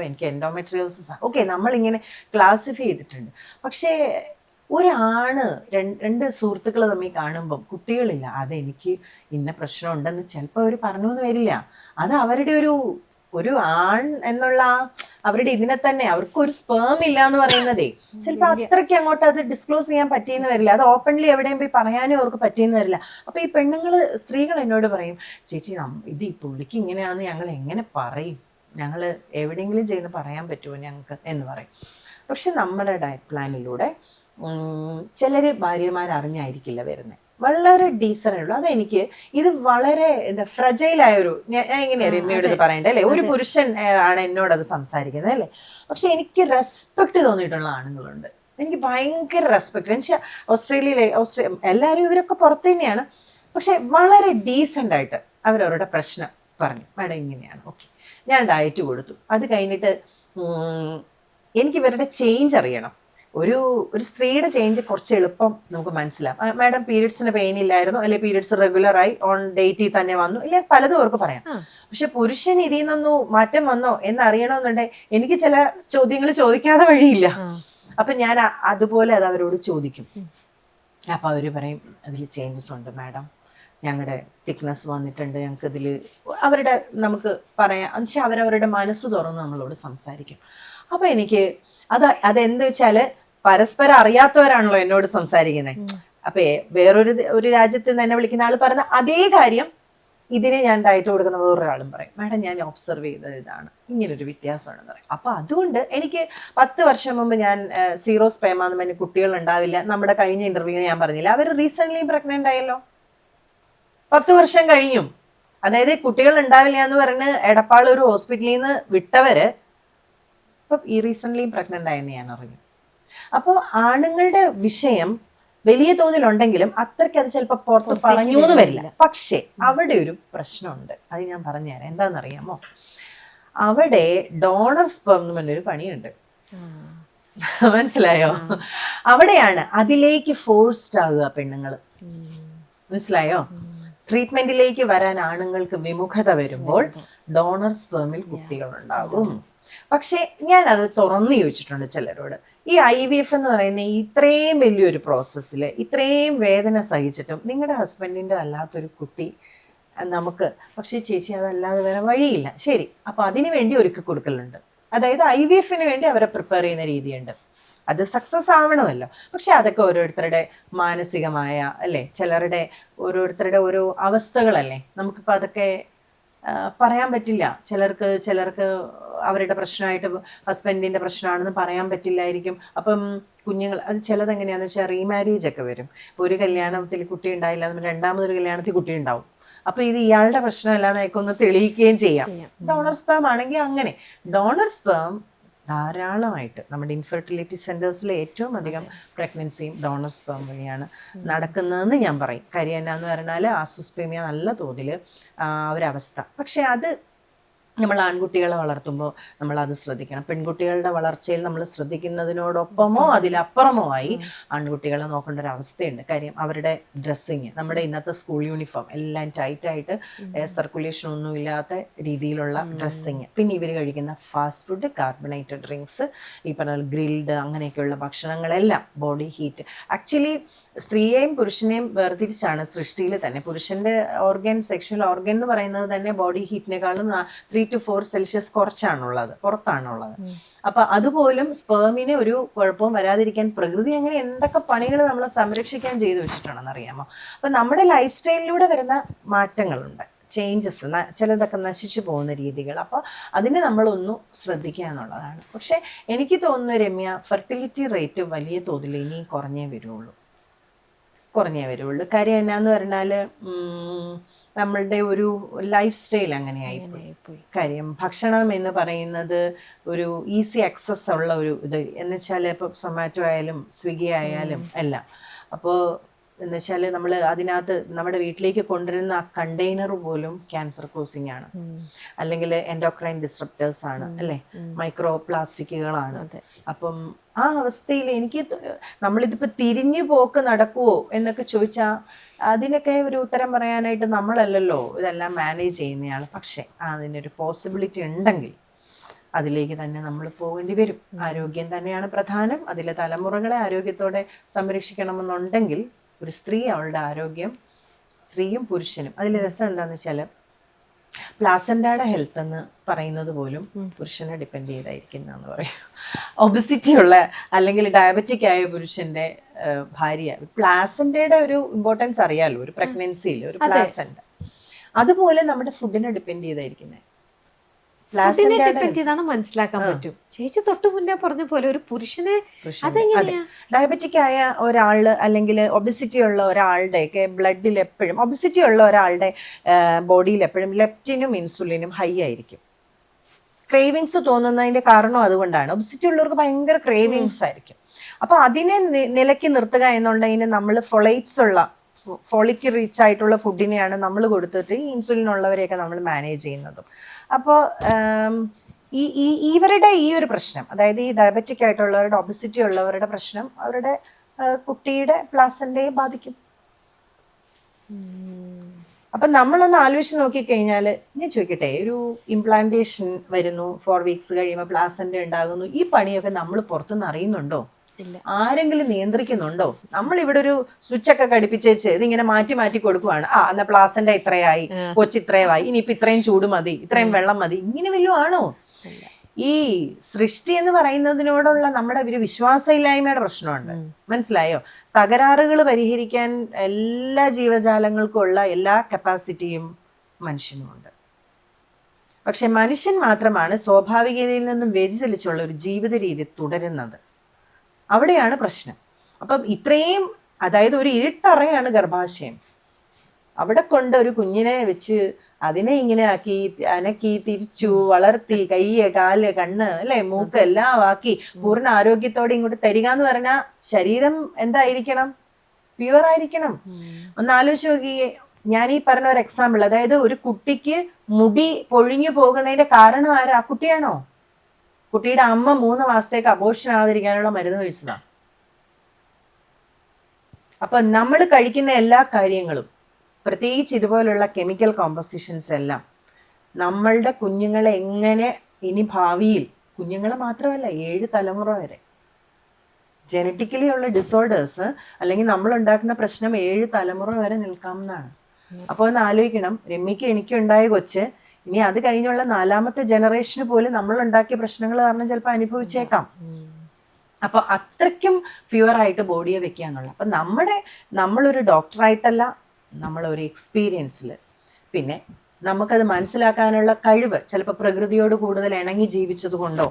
എനിക്ക് എൻഡോമെട്രിയോസിസ് ആണ്. ഓക്കെ, നമ്മളിങ്ങനെ ക്ലാസിഫൈ ചെയ്തിട്ടുണ്ട്. പക്ഷേ ഒരാണ് രണ്ട് സുഹൃത്തുക്കൾ തമ്മിൽ കാണുമ്പം കുട്ടികളില്ല, അതെനിക്ക് ഇന്ന പ്രശ്നം ഉണ്ടെന്ന് ചിലപ്പോൾ അവർ പറഞ്ഞു എന്ന് വരില്ല. അത് അവരുടെ ഒരു ഒരു ആൺ എന്നുള്ള അവരുടെ ഇതിനെ തന്നെ അവർക്ക് ഒരു സ്പേം ഇല്ല എന്ന് പറയുന്നതേ ചിലപ്പോൾ അത്രയ്ക്ക് അങ്ങോട്ട് അത് ഡിസ്ക്ലോസ് ചെയ്യാൻ പറ്റിയെന്ന് വരില്ല. അത് ഓപ്പൺലി എവിടെയും പോയി പറയാനും അവർക്ക് പറ്റിയെന്ന് വരില്ല. അപ്പൊ ഈ സ്ത്രീകൾ എന്നോട് പറയും, ചേച്ചി ഇത് ഈ പുള്ളിക്ക് ഇങ്ങനെയാണെന്ന് ഞങ്ങൾ എങ്ങനെ പറയും, ഞങ്ങൾ എവിടെയെങ്കിലും ചെയ്ത് പറയാൻ പറ്റുമോ ഞങ്ങൾക്ക് എന്ന് പറയും. പക്ഷെ നമ്മുടെ ഡയറ്റ് പ്ലാനിലൂടെ ചിലര് ഭാര്യമാരറിഞ്ഞായിരിക്കില്ല വരുന്നത്, വളരെ ഡീസൻ്റ് ഉള്ളു. അതെനിക്ക് ഇത് വളരെ ഫ്രജൈലായൊരു, ഞാൻ എങ്ങനെയാ രമ്യയോട് ഇത് പറയണ്ടേ അല്ലേ, ഒരു പുരുഷൻ ആണ് എന്നോട് അത് സംസാരിക്കുന്നത് അല്ലേ. പക്ഷെ എനിക്ക് റെസ്പെക്ട് തോന്നിയിട്ടുള്ള ആണുങ്ങളുണ്ട്, എനിക്ക് ഭയങ്കര റെസ്പെക്ട്. എന്നുവെച്ചാൽ ഓസ്ട്രേലിയയിലെ എല്ലാവരും ഇവരൊക്കെ പുറത്ത് തന്നെയാണ്, പക്ഷെ വളരെ ഡീസൻ്റ് ആയിട്ട് അവരവരുടെ പ്രശ്നം പറഞ്ഞു, മാഡം ഇങ്ങനെയാണ്, ഓക്കെ ഞാൻ ഡയറ്റ് കൊടുത്തു. അത് കഴിഞ്ഞിട്ട് എനിക്ക് ഇവരുടെ ചേഞ്ച് അറിയണം. ഒരു സ്ത്രീയുടെ ചേഞ്ച് കുറച്ച് എളുപ്പം നമുക്ക് മനസ്സിലാവും. മാഡം പീരിയഡ്സിന് പെയിൻ ഇല്ലായിരുന്നു, അല്ലെ പീരിയഡ്സ് റെഗുലറായി ഓൺ ഡേറ്റിൽ തന്നെ വന്നു, ഇല്ല പലതും അവർക്ക് പറയാം. പക്ഷെ പുരുഷൻ ഇതിൽ നിന്നൊന്നു മാറ്റം വന്നോ എന്ന് അറിയണമെന്നുണ്ടെങ്കിൽ എനിക്ക് ചില ചോദ്യങ്ങൾ ചോദിക്കാതെ വഴിയില്ല. അപ്പൊ ഞാൻ അതുപോലെ അത് അവരോട് ചോദിക്കും. അപ്പൊ അവര് പറയും അതിൽ ചേഞ്ചസ് ഉണ്ട് മാഡം, ഞങ്ങളുടെ തിക്നെസ് വന്നിട്ടുണ്ട്, ഞങ്ങൾക്ക് ഇതിൽ അവരുടെ നമുക്ക് പറയാം. എന്നുവെച്ചാൽ അവരവരുടെ മനസ്സ് തുറന്ന് നമ്മളോട് സംസാരിക്കും. അപ്പൊ എനിക്ക് അതെന്ത് വെച്ചാല് പരസ്പരം അറിയാത്തവരാണല്ലോ എന്നോട് സംസാരിക്കുന്നത്. അപ്പൊ വേറൊരു രാജ്യത്ത് നിന്ന് എന്നെ വിളിക്കുന്ന ആൾ പറയുന്ന അതേ കാര്യം ഇതിനെ ഞാൻ ഡയറ്റ് കൊടുക്കുന്ന വേറൊരാളും പറയും, മാഡം ഞാൻ ഒബ്സർവ് ചെയ്തത് ഇതാണ്, ഇങ്ങനൊരു വ്യത്യാസമാണെന്ന് പറയും. അപ്പൊ അതുകൊണ്ട് എനിക്ക് 10 വർഷം മുമ്പ് ഞാൻ സീറോ സ്പേമാന്ന് പറഞ്ഞ കുട്ടികൾ ഉണ്ടാവില്ല. നമ്മുടെ കഴിഞ്ഞ ഇന്റർവ്യൂവിന് ഞാൻ പറഞ്ഞില്ല, അവർ റീസെന്റ് പ്രഗ്നന്റ് ആയല്ലോ, 10 വർഷം കഴിഞ്ഞു. അതായത് കുട്ടികൾ ഉണ്ടാവില്ല എന്ന് പറഞ്ഞ് എടപ്പാൾ ഒരു ഹോസ്പിറ്റലിൽ നിന്ന് വിട്ടവര് ഇപ്പൊ ഈ റീസെന്റ് പ്രഗ്നന്റ് ആയെന്ന് ഞാൻ അറിഞ്ഞു. അപ്പോൾ ആണുങ്ങളുടെ വിഷയം വലിയ തോതിലുണ്ടെങ്കിലും അത്രയ്ക്ക് അത് ചിലപ്പോൾ പുറത്ത് പറഞ്ഞു എന്ന് വരില്ല. പക്ഷെ അവിടെ ഒരു പ്രശ്നമുണ്ട്, അത് ഞാൻ പറഞ്ഞുതരാം. എന്താണെന്നറിയാമോ, അവിടെ ഡോണർ സ്പെർം എന്ന് പറഞ്ഞൊരു പണിയുണ്ട്, മനസ്സിലായോ? അവിടെയാണ് അതിലേക്ക് ഫോഴ്സ്ഡ് ആകുക പെണ്ണുങ്ങൾ, മനസ്സിലായോ? ട്രീറ്റ്മെന്റിലേക്ക് വരാൻ ആണുങ്ങൾക്ക് വിമുഖത വരുമ്പോൾ ഡോണർ സ്പെർമിൽ കുട്ടികൾ ഉണ്ടാകും. പക്ഷെ ഞാൻ അത് തുറന്നു ചോദിച്ചിട്ടുണ്ട് ചിലരോട്, ഈ IVF എന്ന് പറയുന്ന ഇത്രയും വലിയൊരു പ്രോസസ്സിൽ ഇത്രയും വേദന സഹിച്ചിട്ടും നിങ്ങളുടെ ഹസ്ബൻഡിൻ്റെ അല്ലാത്തൊരു കുട്ടി നമുക്ക്, പക്ഷേ ചേച്ചി അതല്ലാതെ വേറെ വഴിയില്ല, ശരി, അപ്പൊ അതിനു വേണ്ടി ഒരുക്കി കൊടുക്കലുണ്ട്. അതായത് IVF-ന് വേണ്ടി അവരെ പ്രിപ്പയർ ചെയ്യുന്ന രീതിയുണ്ട്. അത് സക്സസ് ആവണമല്ലോ. പക്ഷെ അതൊക്കെ ഓരോരുത്തരുടെ മാനസികമായ അല്ലേ, ചിലരുടെ ഓരോരുത്തരുടെ ഓരോ അവസ്ഥകളല്ലേ, നമുക്കിപ്പോൾ അതൊക്കെ പറയാൻ പറ്റില്ല. ചിലർക്ക് അവരുടെ പ്രശ്നമായിട്ട് ഹസ്ബൻഡിന്റെ പ്രശ്നമാണെന്ന് പറയാൻ പറ്റില്ലായിരിക്കും. അപ്പം കുഞ്ഞുങ്ങൾ അത് ചിലതെങ്ങനെയാണെന്ന് വെച്ചാൽ റീമാരേജ് ഒക്കെ വരും. ഒരു കല്യാണത്തിൽ കുട്ടി ഉണ്ടായില്ല, രണ്ടാമതൊരു കല്യാണത്തിൽ കുട്ടി ഉണ്ടാവും. അപ്പൊ ഇത് ഇയാളുടെ പ്രശ്നമല്ലാതെ ഒന്ന് തെളിയിക്കുകയും ചെയ്യാം. ഡോണർ സ്പേം ആണെങ്കിൽ അങ്ങനെ ഡോണർ സ്പേം ധാരാളമായിട്ട് നമ്മുടെ ഇൻഫെർട്ടിലിറ്റി സെന്റേഴ്സിൽ ഏറ്റവും അധികം പ്രഗ്നൻസിയും ഡോണർ സ്പേം വഴിയാണ് നടക്കുന്നതെന്ന് ഞാൻ പറയും. കാര്യം എന്നാന്ന് പറഞ്ഞാൽ ആസോസ്പേമിയ നല്ല തോതിൽ ഒരവസ്ഥ. പക്ഷെ അത് നമ്മൾ ആൺകുട്ടികളെ വളർത്തുമ്പോൾ നമ്മൾ അത് ശ്രദ്ധിക്കണം. പെൺകുട്ടികളുടെ വളർച്ചയിൽ നമ്മൾ ശ്രദ്ധിക്കുന്നതിനോടൊപ്പമോ അതിലപ്പുറമോ ആയി ആൺകുട്ടികളെ നോക്കേണ്ട ഒരു അവസ്ഥയുണ്ട്. കാര്യം അവരുടെ ഡ്രസ്സിങ്, നമ്മുടെ ഇന്നത്തെ സ്കൂൾ യൂണിഫോം എല്ലാം ടൈറ്റായിട്ട് സർക്കുലേഷൻ ഒന്നും ഇല്ലാത്ത രീതിയിലുള്ള ഡ്രസ്സിങ്, പിന്നെ ഇവർ കഴിക്കുന്ന ഫാസ്റ്റ് ഫുഡ്, കാർബണേറ്റഡ് ഡ്രിങ്ക്സ്, ഈ പറഞ്ഞ ഗ്രിൽഡ് അങ്ങനെയൊക്കെയുള്ള ഭക്ഷണങ്ങളെല്ലാം ബോഡി ഹീറ്റ്. ആക്ച്വലി സ്ത്രീയെയും പുരുഷനെയും വേർതിരിച്ചാണ് സൃഷ്ടിയിൽ തന്നെ. പുരുഷന്റെ ഓർഗൻ, സെക്ഷൽ ഓർഗൻ എന്ന് പറയുന്നത് തന്നെ ബോഡി ഹീറ്റിനേക്കാളും 3 to 4 സെൽഷ്യസ് കുറച്ചാണുള്ളത്, പുറത്താണുള്ളത്. അപ്പൊ അതുപോലും സ്പേമിന് ഒരു കുഴപ്പവും വരാതിരിക്കാൻ പ്രകൃതി അങ്ങനെ എന്തൊക്കെ പണികൾ നമ്മളെ സംരക്ഷിക്കാൻ ചെയ്തു വെച്ചിട്ടുണ്ടെന്ന് അറിയാമോ? അപ്പൊ നമ്മുടെ ലൈഫ് സ്റ്റൈലിലൂടെ വരുന്ന മാറ്റങ്ങളുണ്ട്, ചേഞ്ചസ്, ചിലതൊക്കെ നശിച്ചു പോകുന്ന രീതികൾ. അപ്പോൾ അതിനെ നമ്മളൊന്ന് ശ്രദ്ധിക്കുക എന്നുള്ളതാണ്. പക്ഷെ എനിക്ക് തോന്നുന്നു രമ്യ, ഫെർട്ടിലിറ്റി റേറ്റ് വലിയ തോതിൽ ഇനി കുറഞ്ഞേ വരുള്ളൂ. കാര്യം എന്നാന്ന് പറഞ്ഞാൽ നമ്മളുടെ ഒരു ലൈഫ് സ്റ്റൈൽ അങ്ങനെയായിപ്പോയി. കാര്യം ഭക്ഷണം എന്ന് പറയുന്നത് ഒരു ഈസി ആക്സസ് ഉള്ള ഒരു ഇത് എന്ന് വെച്ചാൽ ഇപ്പോൾ സൊമാറ്റോ ആയാലും സ്വിഗ്ഗി ആയാലും എല്ലാം. അപ്പോൾ എന്ന് വെച്ചാൽ നമ്മൾ അതിനകത്ത് നമ്മുടെ വീട്ടിലേക്ക് കൊണ്ടുവരുന്ന ആ കണ്ടെയ്നർ പോലും ക്യാൻസർ കോസിങ് ആണ്, അല്ലെങ്കിൽ എൻഡോക്രൈൻ ഡിസ്ട്രപ്റ്റേഴ്സ് ആണ്, അല്ലേ, മൈക്രോ പ്ലാസ്റ്റിക്കുകളാണ്. അപ്പം ആ അവസ്ഥയിൽ എനിക്ക് നമ്മളിതിപ്പോൾ തിരിഞ്ഞു പോക്ക് നടക്കുവോ എന്നൊക്കെ ചോദിച്ചാൽ അതിനൊക്കെ ഒരു ഉത്തരം പറയാനായിട്ട് നമ്മളല്ലല്ലോ ഇതെല്ലാം മാനേജ് ചെയ്യുന്നയാൾ. പക്ഷെ അതിനൊരു പോസിബിലിറ്റി ഉണ്ടെങ്കിൽ അതിലേക്ക് തന്നെ നമ്മൾ പോകേണ്ടി വരും. ആരോഗ്യം തന്നെയാണ് പ്രധാനം. അതിലെ തലമുറകളെ ആരോഗ്യത്തോടെ സംരക്ഷിക്കണമെന്നുണ്ടെങ്കിൽ ഒരു സ്ത്രീ അവളുടെ ആരോഗ്യം, സ്ത്രീയും പുരുഷനും, അതിൽ രസം എന്താണെന്ന് വെച്ചാൽ പ്ലാസന്റയുടെ ഹെൽത്ത് എന്ന് പറയുന്നത് പോലും പുരുഷനെ ഡിപ്പെൻഡ് ചെയ്തായിരിക്കുന്നതെന്ന് പറയും. ഒബിസിറ്റി ഉള്ള അല്ലെങ്കിൽ ഡയബറ്റിക് ആയ പുരുഷന്റെ ഭാര്യ, പ്ലാസന്റയുടെ ഒരു ഇമ്പോർട്ടൻസ് അറിയാലോ ഒരു പ്രഗ്നൻസിയിൽ, ഒരു പ്ലാസന്റ അതുപോലെ നമ്മുടെ ഫുഡിനെ ഡിപ്പെൻഡ് ചെയ്തായിരിക്കുന്നത്. ഡിപ്പെൻഡ് ചെയ്താണ് മനസ്സിലാക്കാൻ പറ്റും. ചേച്ചി തൊട്ടു മുന്നേ പറഞ്ഞ പോലെ ഒരു പുരുഷനെ അതെങ്ങനെയാ ഡയബറ്റിക് ആയ ഒരാള് അല്ലെങ്കിൽ ഒബിസിറ്റി ഉള്ള ഒരാളുടെ ഒക്കെ ബ്ലഡിൽ എപ്പോഴും, ഒബിസിറ്റി ഉള്ള ഒരാളുടെ ബോഡിയിൽ എപ്പോഴും ലെപ്റ്റിനും ഇൻസുലിനും ഹൈ ആയിരിക്കും. ക്രേവിങ്സ് തോന്നുന്നതിന്റെ കാരണം അതുകൊണ്ടാണ്. ഒബിസിറ്റി ഉള്ളവർക്ക് ഭയങ്കര ക്രേവിങ്സ് ആയിരിക്കും. അപ്പൊ അതിനെ നിലയ്ക്ക് നിർത്തുക എന്നുള്ളതിന് നമ്മൾ ഫൊളൈറ്റ്സ് ഉള്ള, ഫോളിക്ക് റീച്ച് ആയിട്ടുള്ള ഫുഡിനെയാണ് നമ്മൾ കൊടുത്തിട്ട് ഈ ഇൻസുലിൻ ഉള്ളവരെയൊക്കെ നമ്മൾ മാനേജ് ചെയ്യുന്നതും. അപ്പോൾ ഇവരുടെ ഈ ഒരു പ്രശ്നം, അതായത് ഈ ഡയബറ്റിക് ആയിട്ടുള്ളവരുടെ, ഒബിസിറ്റി ഉള്ളവരുടെ പ്രശ്നം അവരുടെ കുട്ടിയുടെ പ്ലാസന്റയെ ബാധിക്കും. അപ്പം നമ്മളൊന്ന് ആലോചിച്ച് നോക്കിക്കഴിഞ്ഞാൽ, ഞാൻ ചോദിക്കട്ടെ, ഒരു ഇംപ്ലാന്റേഷൻ വരുന്നു, 4 weeks കഴിയുമ്പോൾ പ്ലാസന്റ ഉണ്ടാകുന്നു, ഈ പണിയൊക്കെ നമ്മൾ പുറത്തുനിന്ന് അറിയുന്നുണ്ടോ? ആരെങ്കിലും നിയന്ത്രിക്കുന്നുണ്ടോ? നമ്മൾ ഇവിടെ ഒരു സ്വിച്ച് ഒക്കെ ഘടിപ്പിച്ചേച്ച് ഇതിങ്ങനെ മാറ്റി മാറ്റി കൊടുക്കുവാണ്. എന്നാ പ്ലാസന്റ ഇത്രയായി, കൊച്ചി ഇത്രയായി, ഇനിയിപ്പോ ഇത്രയും ചൂട് മതി, ഇത്രയും വെള്ളം മതി, ഇങ്ങനെ വല്ലതും ആണോ? ഈ സൃഷ്ടി എന്ന് പറയുന്നതിനോടുള്ള നമ്മുടെ ഒരു വിശ്വാസമില്ലായ്മയുടെ പ്രശ്നമുണ്ട്. മനസ്സിലായോ? തകരാറുകൾ പരിഹരിക്കാൻ എല്ലാ ജീവജാലങ്ങൾക്കും ഉള്ള എല്ലാ കപ്പാസിറ്റിയും മനുഷ്യനുമുണ്ട്. പക്ഷെ മനുഷ്യൻ മാത്രമാണ് സ്വാഭാവികതയിൽ നിന്നും വ്യതിചലിച്ചുള്ള ഒരു ജീവിത രീതി തുടരുന്നത്. അവിടെയാണ് പ്രശ്നം. അപ്പം ഇത്രയും, അതായത് ഒരു ഇരുട്ടറയാണ് ഗർഭാശയം. അവിടെ കൊണ്ട് ഒരു കുഞ്ഞിനെ വെച്ച് അതിനെ ഇങ്ങനെ ആക്കി അനക്കി തിരിച്ചു വളർത്തി കയ്യ് കാല് കണ്ണ് അല്ലെ മൂക്ക് എല്ലാം ആക്കി പൂർണ്ണ ആരോഗ്യത്തോടെ ഇങ്ങോട്ട് തരിക എന്ന് പറഞ്ഞാൽ ശരീരം എന്തായിരിക്കണം? പ്യുവർ ആയിരിക്കണം. ഒന്ന് ആലോചിച്ച് നോക്കിയേ. ഞാൻ ഈ പറഞ്ഞ ഒരു എക്സാമ്പിൾ, അതായത് ഒരു കുട്ടിക്ക് മുടി പൊഴിഞ്ഞു പോകുന്നതിന്റെ കാരണം ആരാ? ആ കുട്ടിയാണോ? കുട്ടിയുടെ അമ്മ 3 മാസത്തേക്ക് അബോർഷൻ ആകാതിരിക്കാനുള്ള മരുന്ന് കഴിച്ചതാ. അപ്പൊ നമ്മൾ കഴിക്കുന്ന എല്ലാ കാര്യങ്ങളും, പ്രത്യേകിച്ച് ഇതുപോലുള്ള കെമിക്കൽ കോമ്പോസിഷൻസ് എല്ലാം നമ്മളുടെ കുഞ്ഞുങ്ങളെ എങ്ങനെ ഇനി ഭാവിയിൽ, കുഞ്ഞുങ്ങളെ മാത്രമല്ല 7 തലമുറ വരെ ജനറ്റിക്കലി ഉള്ള ഡിസോർഡേഴ്സ് അല്ലെങ്കിൽ നമ്മൾ ഉണ്ടാക്കുന്ന പ്രശ്നം 7 തലമുറ വരെ നിൽക്കാമെന്നാണ്. അപ്പോൾ ഒന്ന് ആലോചിക്കണം, രമ്യക്ക് എനിക്കുണ്ടായ കൊച്ച് ഇനി അത് കഴിഞ്ഞുള്ള 4ാമത്തെ ജനറേഷന് പോലും നമ്മൾ ഉണ്ടാക്കിയ പ്രശ്നങ്ങൾ കാരണം ചിലപ്പോൾ അനുഭവിച്ചേക്കാം. അപ്പൊ അത്രയ്ക്കും പ്യുവറായിട്ട് ബോഡിയെ വെക്കാന്നുള്ള. അപ്പൊ നമ്മളൊരു ഡോക്ടറായിട്ടല്ല, നമ്മളൊരു എക്സ്പീരിയൻസിൽ, പിന്നെ നമുക്കത് മനസ്സിലാക്കാനുള്ള കഴിവ് ചിലപ്പോൾ പ്രകൃതിയോട് കൂടുതൽ ഇണങ്ങി ജീവിച്ചത് കൊണ്ടോ,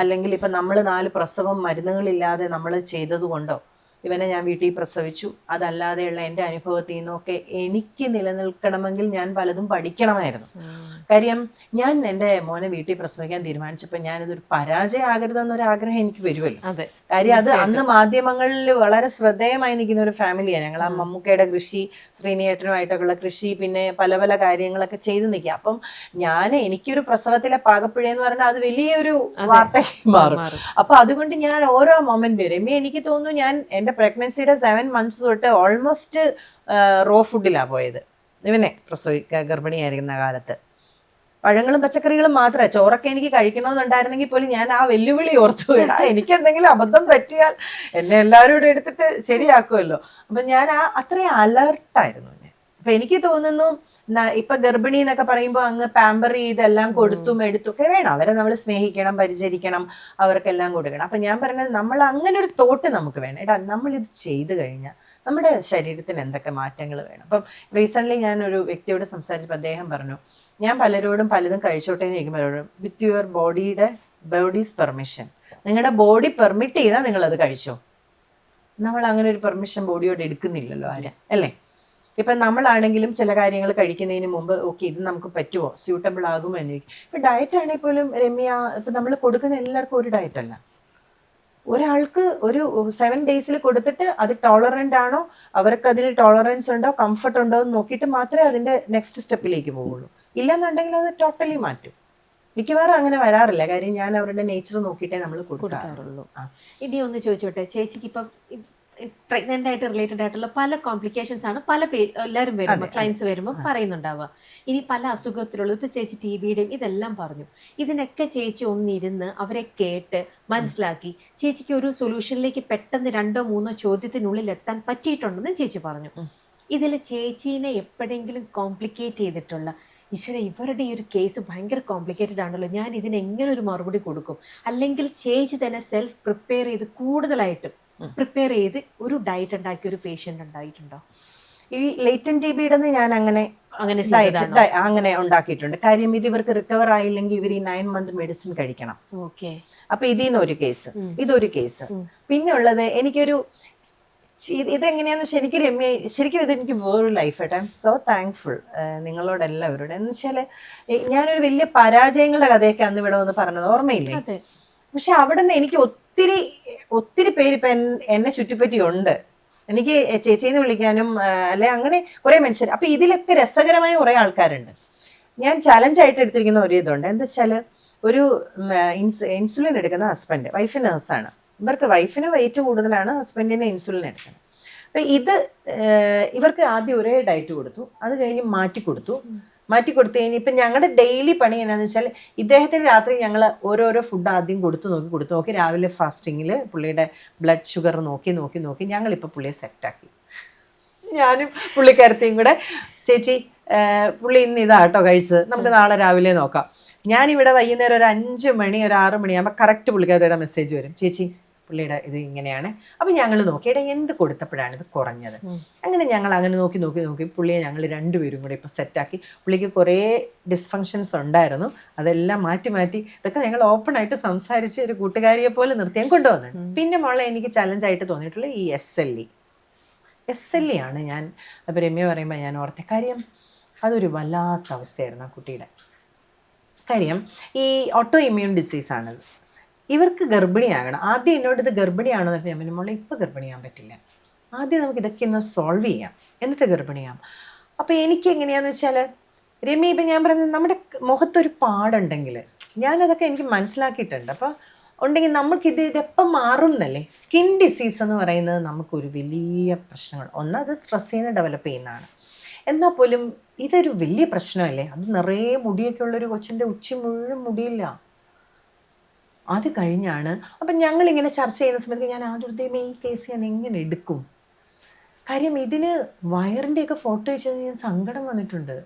അല്ലെങ്കിൽ ഇപ്പൊ നമ്മൾ 4 പ്രസവം മരുന്നുകളില്ലാതെ നമ്മൾ ചെയ്തത് കൊണ്ടോ, ഇവനെ ഞാൻ വീട്ടിൽ പ്രസവിച്ചു, അതല്ലാതെയുള്ള എൻ്റെ അനുഭവത്തിൽ നിന്നൊക്കെ എനിക്ക് നിലനിൽക്കണമെങ്കിൽ ഞാൻ പലതും പഠിക്കണമായിരുന്നു. കാര്യം ഞാൻ എൻ്റെ മോനെ വീട്ടിൽ പ്രസവിക്കാൻ തീരുമാനിച്ചപ്പോൾ ഞാനിതൊരു പരാജയം ആകരുതെന്നൊരാഗ്രഹം എനിക്ക് വരുമല്ലോ. കാര്യം അത് അന്ന് മാധ്യമങ്ങളിൽ വളരെ ശ്രദ്ധേയമായി നിൽക്കുന്ന ഒരു ഫാമിലിയാണ് ഞങ്ങൾ. ആ മമ്മൂക്കയുടെ കൃഷി, ശ്രീനിയേട്ടനുമായിട്ടൊക്കെയുള്ള കൃഷി, പിന്നെ പല പല കാര്യങ്ങളൊക്കെ ചെയ്ത് നിൽക്കുക. അപ്പം എനിക്കൊരു പ്രസവത്തിലെ പാകപ്പിഴയെന്ന് പറഞ്ഞാൽ അത് വലിയൊരു വാർത്തയായി മാറും. അപ്പൊ അതുകൊണ്ട് ഞാൻ ഓരോ മൊമെന്റ്, രമ്യ എനിക്ക് തോന്നുന്നു ഞാൻ എൻ്റെ പ്രഗ്നൻസിയുടെ 7 months തൊട്ട് ഓൾമോസ്റ്റ് റോ ഫുഡിലാണ് പോയത്. ഇവനെ ഗർഭിണിയായിരിക്കുന്ന കാലത്ത് പഴങ്ങളും പച്ചക്കറികളും മാത്രമേ, ചോറൊക്കെ എനിക്ക് കഴിക്കണമെന്നുണ്ടായിരുന്നെങ്കിൽ പോലും ഞാൻ ആ വെല്ലുവിളി ഓർത്തു വേണം, എനിക്ക് എന്തെങ്കിലും അബദ്ധം പറ്റിയാൽ എന്നെ എല്ലാവരും കൂടെ എടുത്തിട്ട് ശരിയാക്കുമല്ലോ. അപ്പൊ ഞാൻ അത്രയും അലർട്ടായിരുന്നു. അപ്പൊ എനിക്ക് തോന്നുന്നു ഇപ്പൊ ഗർഭിണി എന്നൊക്കെ പറയുമ്പോൾ അങ്ങ് പാമ്പർ ചെയ്തെല്ലാം കൊടുത്തും എടുത്തൊക്കെ വേണം. അവരെ നമ്മൾ സ്നേഹിക്കണം, പരിചരിക്കണം, അവർക്കെല്ലാം കൊടുക്കണം. അപ്പൊ ഞാൻ പറഞ്ഞത്, നമ്മൾ അങ്ങനെ ഒരു തോട്ട് നമുക്ക് വേണം. നമ്മളിത് ചെയ്തു കഴിഞ്ഞാൽ നമ്മുടെ ശരീരത്തിന് എന്തൊക്കെ മാറ്റങ്ങൾ വേണം. അപ്പം റീസെൻ്റ്ലി ഞാൻ ഒരു വ്യക്തിയോട് സംസാരിച്ചപ്പോൾ അദ്ദേഹം പറഞ്ഞു, ഞാൻ പലരോടും പലതും കഴിച്ചോട്ടെ എന്ന് ചോദിക്കുമ്പോഴും വിത്ത് യുവർ ബോഡീസ് പെർമിഷൻ, നിങ്ങളുടെ ബോഡി പെർമിറ്റ് ചെയ്താൽ നിങ്ങളത് കഴിച്ചോ. നമ്മൾ അങ്ങനെ ഒരു പെർമിഷൻ ബോഡിയോട് എടുക്കുന്നില്ലല്ലോ ആരും, അല്ലേ? ഇപ്പം നമ്മളാണെങ്കിലും ചില കാര്യങ്ങൾ കഴിക്കുന്നതിന് മുമ്പ് ഓക്കെ ഇത് നമുക്ക് പറ്റുമോ, സ്യൂട്ടബിൾ ആകുമോ എന്ന് ചോദിക്കും. ഇപ്പം ഡയറ്റ് ആണെങ്കിൽ പോലും രമ്യ, ഇപ്പം നമ്മൾ കൊടുക്കുന്ന എല്ലാവർക്കും ഒരു ഡയറ്റ് അല്ല. ഒരാൾക്ക് ഒരു 7 days കൊടുത്തിട്ട് അത് ടോളറൻ്റ് ആണോ, അവർക്ക് അതിൽ ടോളറൻസ് ഉണ്ടോ, കംഫർട്ട് ഉണ്ടോ എന്ന് നോക്കിയിട്ട് മാത്രമേ അതിൻ്റെ നെക്സ്റ്റ് സ്റ്റെപ്പിലേക്ക് പോവുള്ളൂ. ഇല്ലെന്നുണ്ടെങ്കിൽ അത് ടോട്ടലി മാറ്റും. മിക്കവാറും അങ്ങനെ വരാറില്ല. കാര്യം ഞാൻ അവരുടെ നേച്ചർ നോക്കിയിട്ടേ നമ്മൾ കൊടുക്കാറുള്ളൂ. ഇനി ഒന്ന് ചോദിച്ചോട്ടെ, ചേച്ചിക്ക് ഇപ്പം പ്രഗ്നന്റ് ആയിട്ട് റിലേറ്റഡ് ആയിട്ടുള്ള പല കോംപ്ലിക്കേഷൻസ് ആണ് എല്ലാവരും വരുമ്പോൾ, ക്ലയൻസ് വരുമ്പോൾ പറയുന്നുണ്ടാവുക. ഇനി പല അസുഖത്തിലുള്ളത്, ഇപ്പൊ ചേച്ചി TBയുടെയും ഇതെല്ലാം പറഞ്ഞു. ഇതിനൊക്കെ ചേച്ചി ഒന്നിരുന്ന് അവരെ കേട്ട് മനസ്സിലാക്കി ചേച്ചിക്ക് ഒരു സൊല്യൂഷനിലേക്ക് പെട്ടെന്ന് 2-3 ചോദ്യത്തിനുള്ളിൽ എത്താൻ പറ്റിയിട്ടുണ്ടെന്ന് ചേച്ചി പറഞ്ഞു. ഇതിൽ ചേച്ചീനെ എപ്പോഴെങ്കിലും കോംപ്ലിക്കേറ്റ് ചെയ്തിട്ടുള്ള ഈശ്വര, ഇവരുടെ ഈ ഒരു കേസ് ഭയങ്കര കോംപ്ലിക്കേറ്റഡ് ആണല്ലോ. ഞാൻ ഇതിന് എങ്ങനെ ഒരു മറുപടി കൊടുക്കും? അല്ലെങ്കിൽ ചേച്ചി തന്നെ സെൽഫ് പ്രിപ്പയർ ചെയ്ത് കൂടുതലായിട്ടും പ്രിപ്പയർ ചെയ്ത് ഒരു ഡയറ്റ് ഉണ്ടാക്കിയ ഒരു പേഷ്യൻ്റ് ഉണ്ടായിട്ടുണ്ടോ? ഈ ലേറ്റന്റ് TBയുടെ ഞാൻ അങ്ങനെ അങ്ങനെ ഉണ്ടാക്കിയിട്ടുണ്ട്. കാര്യം ഇത് ഇവർക്ക് റിക്കവർ ആയില്ലെങ്കിൽ ഇവർ ഈ 9 month മെഡിസിൻ കഴിക്കണം. ഓക്കെ. അപ്പൊ ഇതിന്ന് ഒരു കേസ്, ഇതൊരു കേസ്. പിന്നെ ഉള്ളത് എനിക്കൊരു ഇതെങ്ങനെയാന്ന് ശരിക്കും ഇതെനിക്ക് വേറൊരു ലൈഫായിട്ട് ഐ എം സോ താങ്ക്ഫുൾ നിങ്ങളോട് എല്ലാവരോടും. എന്ന് വെച്ചാല് ഞാനൊരു വലിയ പരാജയങ്ങളുടെ കഥയൊക്കെ അന്ന് ഇവിടെ വന്ന് പറഞ്ഞത് ഓർമ്മയില്ലേ? പക്ഷെ അവിടെ നിന്ന് എനിക്ക് ഒത്തിരി പേര് ഇപ്പൊ എന്നെ ചുറ്റിപ്പറ്റിയുണ്ട്. എനിക്ക് ചേച്ചിന്ന് വിളിക്കാനും അല്ലെ അങ്ങനെ കുറെ മനുഷ്യർ. അപ്പൊ ഇതിലൊക്കെ രസകരമായ കുറെ ആൾക്കാരുണ്ട്. ഞാൻ ചലഞ്ചായിട്ട് എടുത്തിരിക്കുന്ന ഒരു ഇതുണ്ട്. എന്താ വെച്ചാല് ഒരു ഇൻസുലിൻ എടുക്കുന്ന ഹസ്ബൻഡ്, വൈഫ് നേഴ്സാണ്. വൈഫിന് വെയിറ്റ് കൂടുതലാണ്, ഹസ്ബൻഡിന് ഇൻസുലിൻ എടുക്കണം. അപ്പൊ ഇവർക്ക് ആദ്യം ഒരേ ഡയറ്റ് കൊടുത്തു, അത് കഴിഞ്ഞ് മാറ്റി കൊടുത്തു കഴിഞ്ഞ് ഇപ്പം ഞങ്ങളുടെ ഡെയിലി പണി എന്നാന്ന് വെച്ചാൽ ഇദ്ദേഹത്തിന് രാത്രി ഞങ്ങൾ ഓരോരോ ഫുഡ് ആദ്യം കൊടുത്തു നോക്കി രാവിലെ ഫാസ്റ്റിങ്ങിൽ പുള്ളിയുടെ ബ്ലഡ് ഷുഗർ നോക്കി ഞങ്ങളിപ്പോൾ പുള്ളിയെ സെറ്റാക്കി. ഞാനും പുള്ളിക്കാരത്തെയും കൂടെ ചേച്ചി പുള്ളി ഇന്ന് ഇതാട്ടോ കഴിച്ചത്, നമുക്ക് നാളെ രാവിലെ നോക്കാം. ഞാനിവിടെ വൈകുന്നേരം ഒരു 5 മണി ഒരു 6 മണിയാകുമ്പോൾ കറക്റ്റ് പുള്ളിക്കാരത്തിയുടെ മെസ്സേജ് വരും, ചേച്ചി പുള്ളിയുടെ ഇത് ഇങ്ങനെയാണ്. അപ്പം ഞങ്ങൾ നോക്കിയിട്ട് എന്ത് കൊടുത്തപ്പോഴാണ് ഇത് കുറഞ്ഞത്. അങ്ങനെ ഞങ്ങൾ അങ്ങനെ നോക്കി പുള്ളിയെ ഞങ്ങൾ 2 പേരും കൂടെ ഇപ്പം സെറ്റാക്കി. പുള്ളിക്ക് കുറേ ഡിസ്ഫങ്ഷൻസ് ഉണ്ടായിരുന്നു, അതെല്ലാം മാറ്റി ഇതൊക്കെ ഞങ്ങൾ ഓപ്പൺ ആയിട്ട് സംസാരിച്ച് ഒരു കൂട്ടുകാരിയെ പോലെ നിർത്തിയാൻ കൊണ്ടുവന്നു. പിന്നെ മോളെ എനിക്ക് ചലഞ്ചായിട്ട് തോന്നിയിട്ടുള്ള ഈ SLE ആണ്. ഞാൻ അപ്പോൾ രമ്യ പറയുമ്പോൾ ഞാൻ ഓർത്തെ കാര്യം അതൊരു വല്ലാത്ത അവസ്ഥയായിരുന്നു ആ കുട്ടിയുടെ. കാര്യം ഈ ഓട്ടോ ഇമ്മ്യൂൺ ഡിസീസാണത്. ഇവർക്ക് ഗർഭിണിയാകണം. ആദ്യം എന്നോട് ഇത് ഗർഭിണിയാണോ എന്നൊക്കെ ഞാൻ പറഞ്ഞു, മോളെ ഇപ്പോൾ ഗർഭിണിയാൻ പറ്റില്ല, ആദ്യം നമുക്ക് ഇതൊക്കെ ഒന്ന് സോൾവ് ചെയ്യാം എന്നിട്ട് ഗർഭിണിയാം. അപ്പോൾ എനിക്ക് എങ്ങനെയാന്ന് വെച്ചാൽ രമ്യ ഇപ്പം ഞാൻ പറഞ്ഞത് നമ്മുടെ മുഖത്തൊരു പാടുണ്ടെങ്കിൽ ഞാനതൊക്കെ എനിക്ക് മനസ്സിലാക്കിയിട്ടുണ്ട്. അപ്പോൾ ഉണ്ടെങ്കിൽ നമുക്കിത് ഇതെപ്പം മാറും എന്നല്ലേ. സ്കിൻ ഡിസീസ് എന്ന് പറയുന്നത് നമുക്കൊരു വലിയ പ്രശ്നങ്ങൾ, അത് സ്ട്രെസ്സിൽ നിന്ന് ഡെവലപ്പ് ചെയ്യുന്നതാണ്. എന്നാൽ പോലും ഇതൊരു വലിയ പ്രശ്നമല്ലേ. അത് നിറയെ മുടിയൊക്കെ ഉള്ളൊരു കൊച്ചിൻ്റെ ഉച്ചി മുഴുവൻ മുടിയില്ല. അത് കഴിഞ്ഞാണ് അപ്പം ഞങ്ങളിങ്ങനെ ചർച്ച ചെയ്യുന്ന സമയത്ത് ഞാൻ ആദ്യം ഈ കേസ് ഞാൻ എങ്ങനെ എടുക്കും. കാര്യം ഇതിന് വയറിൻ്റെയൊക്കെ ഫോട്ടോ വെച്ചത് ഞാൻ സങ്കടം വന്നിട്ടുണ്ട്.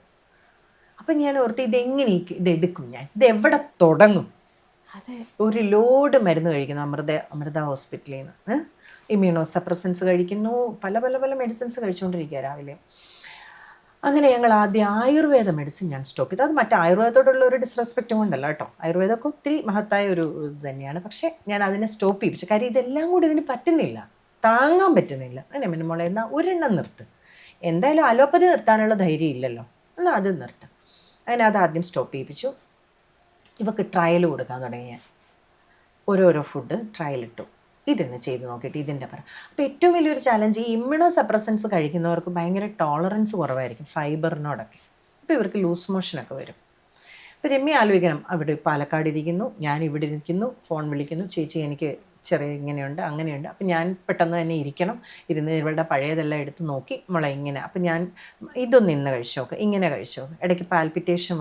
അപ്പം ഞാൻ ഓർത്ത് ഇതെങ്ങനെ ഇതെടുക്കും, ഞാൻ ഇതെവിടെ തുടങ്ങും. അതെ, ഒരു ലോഡ് മരുന്ന് കഴിക്കുന്നു അമൃത ഹോസ്പിറ്റലിൽ നിന്ന്, ഇമ്മ്യൂണോ സപ്രസൻസ് കഴിക്കുന്നു, പല മെഡിസിൻസ് കഴിച്ചുകൊണ്ടിരിക്കുക രാവിലെ. അങ്ങനെ ഞങ്ങൾ ആദ്യം ആയുർവേദ മെഡിസിൻ ഞാൻ സ്റ്റോപ്പ് ചെയ്തു. അത് മറ്റേ ആയുർവേദത്തോടുള്ള ഒരു ഡിസ്റെസ്പെക്റ്റും കൊണ്ടല്ല കേട്ടോ, ആയുർവേദമൊക്കെ ഒത്തിരി മഹത്തായ ഒരു ഇത് തന്നെയാണ്. പക്ഷേ ഞാൻ അതിനെ സ്റ്റോപ്പ് ചെയ്യിപ്പിച്ചു. കാര്യം ഇതെല്ലാം കൂടി ഇതിന് പറ്റുന്നില്ല, താങ്ങാൻ പറ്റുന്നില്ല. അങ്ങനെ പിന്നെ മോളെ എന്നാൽ ഒരെണ്ണം നിർത്ത്, എന്തായാലും അലോപ്പതി നിർത്താനുള്ള ധൈര്യം ഇല്ലല്ലോ, എന്നാൽ അത് നിർത്ത്. അങ്ങനെ അത് ആദ്യം സ്റ്റോപ്പ് ചെയ്യിപ്പിച്ചു. ഇവക്ക് ട്രയൽ കൊടുക്കാൻ തുടങ്ങി. ഞാൻ ഓരോരോ ഫുഡ് ട്രയൽ ഇട്ടു, ഇതൊന്ന് ചെയ്ത് നോക്കിയിട്ട് ഇതിൻ്റെ പറ. അപ്പോൾ ഏറ്റവും വലിയൊരു ചലഞ്ച് ഈ ഇമ്മ്യൂണോ സപ്രസൻസ് കഴിക്കുന്നവർക്ക് ഭയങ്കര ടോളറൻസ് കുറവായിരിക്കും ഫൈബറിനോടൊക്കെ. അപ്പോൾ ഇവർക്ക് ലൂസ് മോഷനൊക്കെ വരും. അപ്പോൾ രമ്യ ആലോചിക്കണം, അവിടെ പാലക്കാട് ഇരിക്കുന്നു, ഞാൻ ഇവിടെ ഇരിക്കുന്നു, ഫോൺ വിളിക്കുന്നു, ചേച്ചി എനിക്ക് ചെറിയ ഇങ്ങനെയുണ്ട് അങ്ങനെയുണ്ട്. അപ്പം ഞാൻ പെട്ടെന്ന് തന്നെ ഇരുന്ന് ഇവളുടെ പഴയതെല്ലാം എടുത്ത് നോക്കി, മോളെ ഇങ്ങനെ, അപ്പം ഞാൻ ഇതൊന്ന് ഇന്ന് കഴിച്ചു നോക്ക്, ഇങ്ങനെ കഴിച്ചു നോക്ക്. ഇടയ്ക്ക് പാൽപിറ്റേഷൻ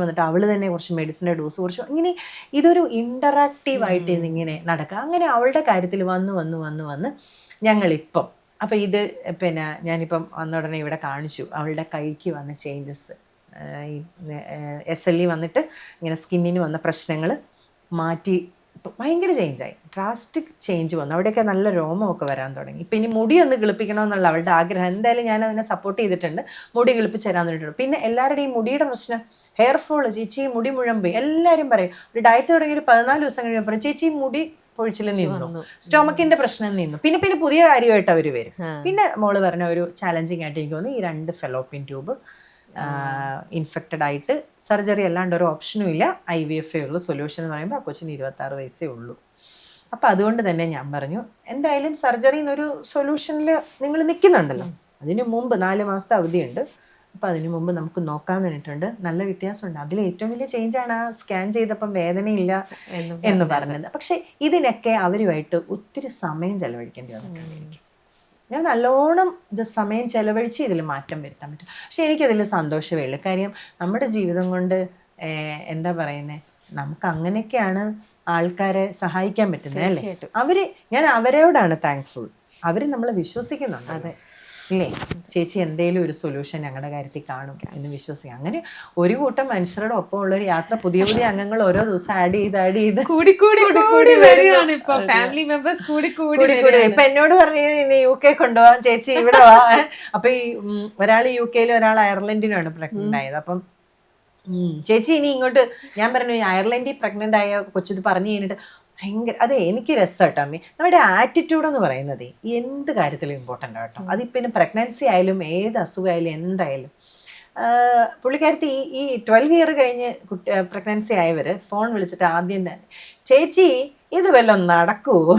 വന്നിട്ട് അവൾ തന്നെ കുറച്ച് മെഡിസിൻ്റെ ഡോസ് കുറച്ചു. ഇങ്ങനെ ഇതൊരു ഇൻ്ററാക്റ്റീവായിട്ട് ഇങ്ങനെ നടക്കുക. അങ്ങനെ അവളുടെ കാര്യത്തിൽ വന്ന് ഞങ്ങളിപ്പം അപ്പം ഇത് പിന്നെ ഞാനിപ്പം വന്ന ഉടനെ ഇവിടെ കാണിച്ചു അവളുടെ കൈക്ക് വന്ന ചേഞ്ചസ്. ഈ SLE വന്നിട്ട് ഇങ്ങനെ സ്കിന്നിന് വന്ന പ്രശ്നങ്ങൾ മാറ്റി ഭയങ്കര ചേഞ്ചായി, ഡ്രാസ്റ്റിക് ചേഞ്ച് വന്നു. അവിടെയൊക്കെ നല്ല രോമമൊക്കെ വരാൻ തുടങ്ങി. ഇപ്പം ഇനി മുടി ഒന്ന് കിളിപ്പിക്കണമെന്നുള്ള അവളുടെ ആഗ്രഹം. എന്തായാലും ഞാൻ അതിനെ സപ്പോർട്ട് ചെയ്തിട്ടുണ്ട്, മുടി കിളിപ്പിച്ച് തരാൻ വേണ്ടിയിട്ടുണ്ട്. പിന്നെ എല്ലാവരുടെയും മുടിയുടെ പ്രശ്നം, ഹെയർ ഫോൾ, ചേച്ചി മുടി മുഴുവൻ പോയി. എല്ലാവരും പറയും ഒരു ഡയറ്റ് തുടങ്ങി ഒരു 14 ദിവസം കഴിയുമ്പോൾ പറയും ചേച്ചി മുടി പൊഴിച്ചിൽ നിന്നു, സ്റ്റൊമക്കിന്റെ പ്രശ്നം നിന്നു. പിന്നെ പുതിയ കാര്യമായിട്ട് അവർ വരും. പിന്നെ മോള് പറഞ്ഞ ഒരു ചാലഞ്ചിങ് ആയിട്ട് എനിക്ക് തോന്നുന്നു ഈ 2 ഫെലോപ്പിൻ ട്യൂബ് ഇൻഫെക്റ്റഡ് ആയിട്ട് സർജറി അല്ലാണ്ട് ഒരു ഓപ്ഷനും ഇല്ല, IVF ഉള്ളൂ സൊല്യൂഷൻ എന്ന് പറയുമ്പോൾ ആ കൊച്ചിന് 26 വയസ്സേ ഉള്ളൂ. അപ്പം അതുകൊണ്ട് തന്നെ ഞാൻ പറഞ്ഞു എന്തായാലും സർജറി എന്നൊരു സൊല്യൂഷനിൽ നിങ്ങൾ നിൽക്കുന്നുണ്ടല്ലോ, അതിന് മുമ്പ് 4 മാസത്തെ അവധിയുണ്ട്, അപ്പം അതിന് മുമ്പ് നമുക്ക് നോക്കാൻ വേണ്ടിയിട്ടുണ്ട്. നല്ല വ്യത്യാസമുണ്ട്. അതിൽ ഏറ്റവും വലിയ ചേഞ്ചാണ് ആ സ്കാൻ ചെയ്തപ്പം വേദനയില്ല എന്ന് പറഞ്ഞത്. പക്ഷെ ഇതിനൊക്കെ അവരുമായിട്ട് ഒത്തിരി സമയം ചെലവഴിക്കേണ്ടി വന്നിട്ടുണ്ട് എനിക്ക്. ഞാൻ നല്ലോണം ഇത് സമയം ചെലവഴിച്ച് ഇതിൽ മാറ്റം വരുത്താൻ പറ്റും. പക്ഷെ എനിക്കതിൽ സന്തോഷമേ ഉള്ളൂ. കാര്യം നമ്മുടെ ജീവിതം കൊണ്ട് എന്താ പറയുന്നത്, നമുക്ക് അങ്ങനെയൊക്കെയാണ് ആൾക്കാരെ സഹായിക്കാൻ പറ്റുന്നത് അല്ലേ. ഞാൻ അവരോടാണ് താങ്ക്ഫുൾ, അവർ നമ്മളെ വിശ്വസിക്കുന്നുണ്ട്. അതെ, ഇല്ലേ ചേച്ചി എന്തേലും ഒരു സൊല്യൂഷൻ ഞങ്ങളുടെ കാര്യത്തിൽ കാണും എന്ന് വിശ്വസിക്കാം. അങ്ങനെ ഒരു കൂട്ടം മനുഷ്യരുടെ ഒപ്പം ഉള്ള ഒരു യാത്ര, പുതിയ പുതിയ അംഗങ്ങൾ ഓരോ ദിവസം ആഡ് ചെയ്ത് കൂടി വരികയാണ് ഇപ്പൊ. ഫാമിലി മെമ്പേഴ്സ് കൂടി ഇപ്പൊ എന്നോട് പറഞ്ഞു ഇനി UK കൊണ്ടുപോകാൻ ചേച്ചി ഇവിടെ വാ. അപ്പൊ ഈ ഒരാൾ UK ഒരാൾ അയർലൻഡിനാണ് പ്രഗ്നന്റ് ആയത്. അപ്പം ചേച്ചി ഇനി ഇങ്ങോട്ട്, ഞാൻ പറഞ്ഞു അയർലൻഡിൽ പ്രഗ്നന്റ് ആയ കൊച്ചിത് പറഞ്ഞു കഴിഞ്ഞിട്ട് ഭയങ്കര, അതെ എനിക്ക് രസമാട്ടോ അമ്മി. നമ്മുടെ ആറ്റിറ്റ്യൂഡ് എന്ന് പറയുന്നത് എന്ത് കാര്യത്തിലും ഇമ്പോർട്ടൻ്റ് ആട്ടോ. അതിപ്പിന്നെ പ്രഗ്നൻസി ആയാലും ഏത് അസുഖമായാലും എന്തായാലും. പുള്ളിക്കാരത്തി ഈ 12 ഇയർ കഴിഞ്ഞ് പ്രഗ്നൻസി ആയവർ ഫോൺ വിളിച്ചിട്ട് ആദ്യം തന്നെ, ചേച്ചി ഇത് വല്ലതും നടക്കുമോ,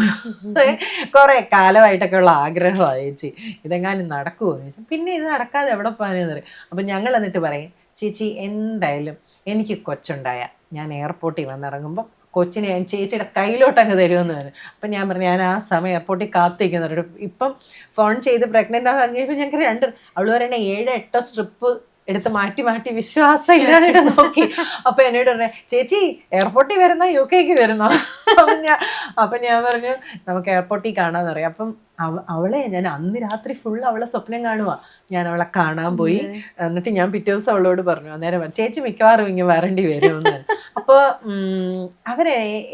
കുറെ കാലമായിട്ടൊക്കെ ഉള്ള ആഗ്രഹമാണ് ചേച്ചി, ഇതെങ്ങാനും നടക്കുമോ എന്ന് ചോദിച്ചാൽ, പിന്നെ ഇത് നടക്കാതെ എവിടെ പോകാനെന്ന് പറയും. അപ്പം ഞങ്ങൾ എന്നിട്ട് പറയും, ചേച്ചി എന്തായാലും എനിക്ക് കൊച്ചുണ്ടായ ഞാൻ എയർപോർട്ടിൽ വന്നിറങ്ങുമ്പോൾ കൊച്ചിനെ ഞാൻ ചേച്ചിയുടെ കയ്യിലോട്ട് അങ്ങ് തരുമെന്ന് പറഞ്ഞു. അപ്പം ഞാൻ പറഞ്ഞു ഞാൻ ആ സമയം എയർപോർട്ടിൽ കാത്തിരിക്കുന്നുണ്ട്. ഇപ്പം ഫോൺ ചെയ്ത് പ്രഗ്നൻ്റ് ആണെന്ന് പറഞ്ഞപ്പോൾ ഞങ്ങൾക്ക് അവള് പറയണേ 7-8 സ്ട്രിപ്പ് എടുത്ത് മാറ്റി വിശ്വാസം ഇല്ലാതെ നോക്കി. അപ്പൊ എന്നോട് പറഞ്ഞേ, ചേച്ചി എയർപോർട്ടിൽ വരുന്നോ UK വരുന്നോ? അപ്പൊ ഞാൻ പറഞ്ഞു നമുക്ക് എയർപോർട്ടിൽ കാണാന്ന് പറയാം. അപ്പം അവളെ ഞാൻ അന്ന് രാത്രി ഫുൾ അവളെ സ്വപ്നം കാണുക. ഞാൻ അവളെ കാണാൻ പോയി. എന്നിട്ട് ഞാൻ പിറ്റേ ദിവസം അവളോട് പറഞ്ഞു, അന്നേരം ചേച്ചി മിക്കവാറും ഇങ്ങനെ വരേണ്ടി വരുമെന്ന്. അപ്പോൾ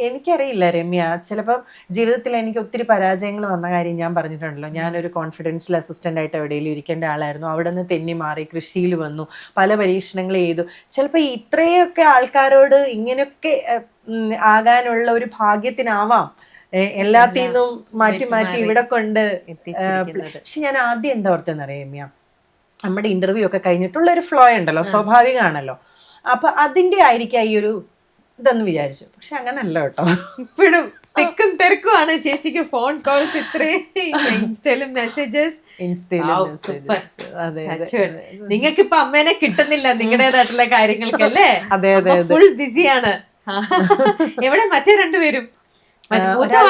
എനിക്കറിയില്ല രമ്യ, ചിലപ്പം ജീവിതത്തിൽ എനിക്ക് ഒത്തിരി പരാജയങ്ങൾ വന്ന കാര്യം ഞാൻ പറഞ്ഞിട്ടുണ്ടല്ലോ. ഞാനൊരു കോൺഫിഡൻഷ്യൽ അസിസ്റ്റന്റ് ആയിട്ട് എവിടെയെങ്കിലും ഇരിക്കേണ്ട ആളായിരുന്നു. അവിടെ നിന്ന് തെന്നി മാറി കൃഷിയിൽ വന്നു, പല പരീക്ഷണങ്ങൾ ചെയ്തു. ചിലപ്പോൾ ഇത്രയൊക്കെ ആൾക്കാരോട് ഇങ്ങനെയൊക്കെ ആകാനുള്ള ഒരു ഭാഗ്യത്തിനാവാം എല്ലാത്തിൽ നിന്നും മാറ്റി ഇവിടെ കൊണ്ട്. പക്ഷെ ഞാൻ ആദ്യം എന്താ ഓർത്തെന്നറിയാം രമ്യ, നമ്മുടെ ഇന്റർവ്യൂ ഒക്കെ കഴിഞ്ഞിട്ടുള്ള ഒരു ഫ്ലോ ഉണ്ടല്ലോ, സ്വാഭാവികമാണല്ലോ. അപ്പൊ അതിന്റെ ആയിരിക്കാം ഈ ഒരു ഇതെന്ന് വിചാരിച്ചു. പക്ഷെ അങ്ങനല്ല കേട്ടോ. ഇപ്പോഴും തിക്കും തിരക്കുമാണ് ചേച്ചിക്ക്. ഫോൺ കോൾസ് ഇത്രയും, ഇൻസ്റ്റയിലും മെസ്സേജസ്. നിങ്ങൾക്ക് ഇപ്പൊ അമ്മേനെ കിട്ടുന്നില്ല നിങ്ങളുടേതായിട്ടുള്ള കാര്യങ്ങൾക്കല്ലേ? ഫുൾ ബിസിയാണ്. എവിടെ മറ്റേ രണ്ടുപേരും?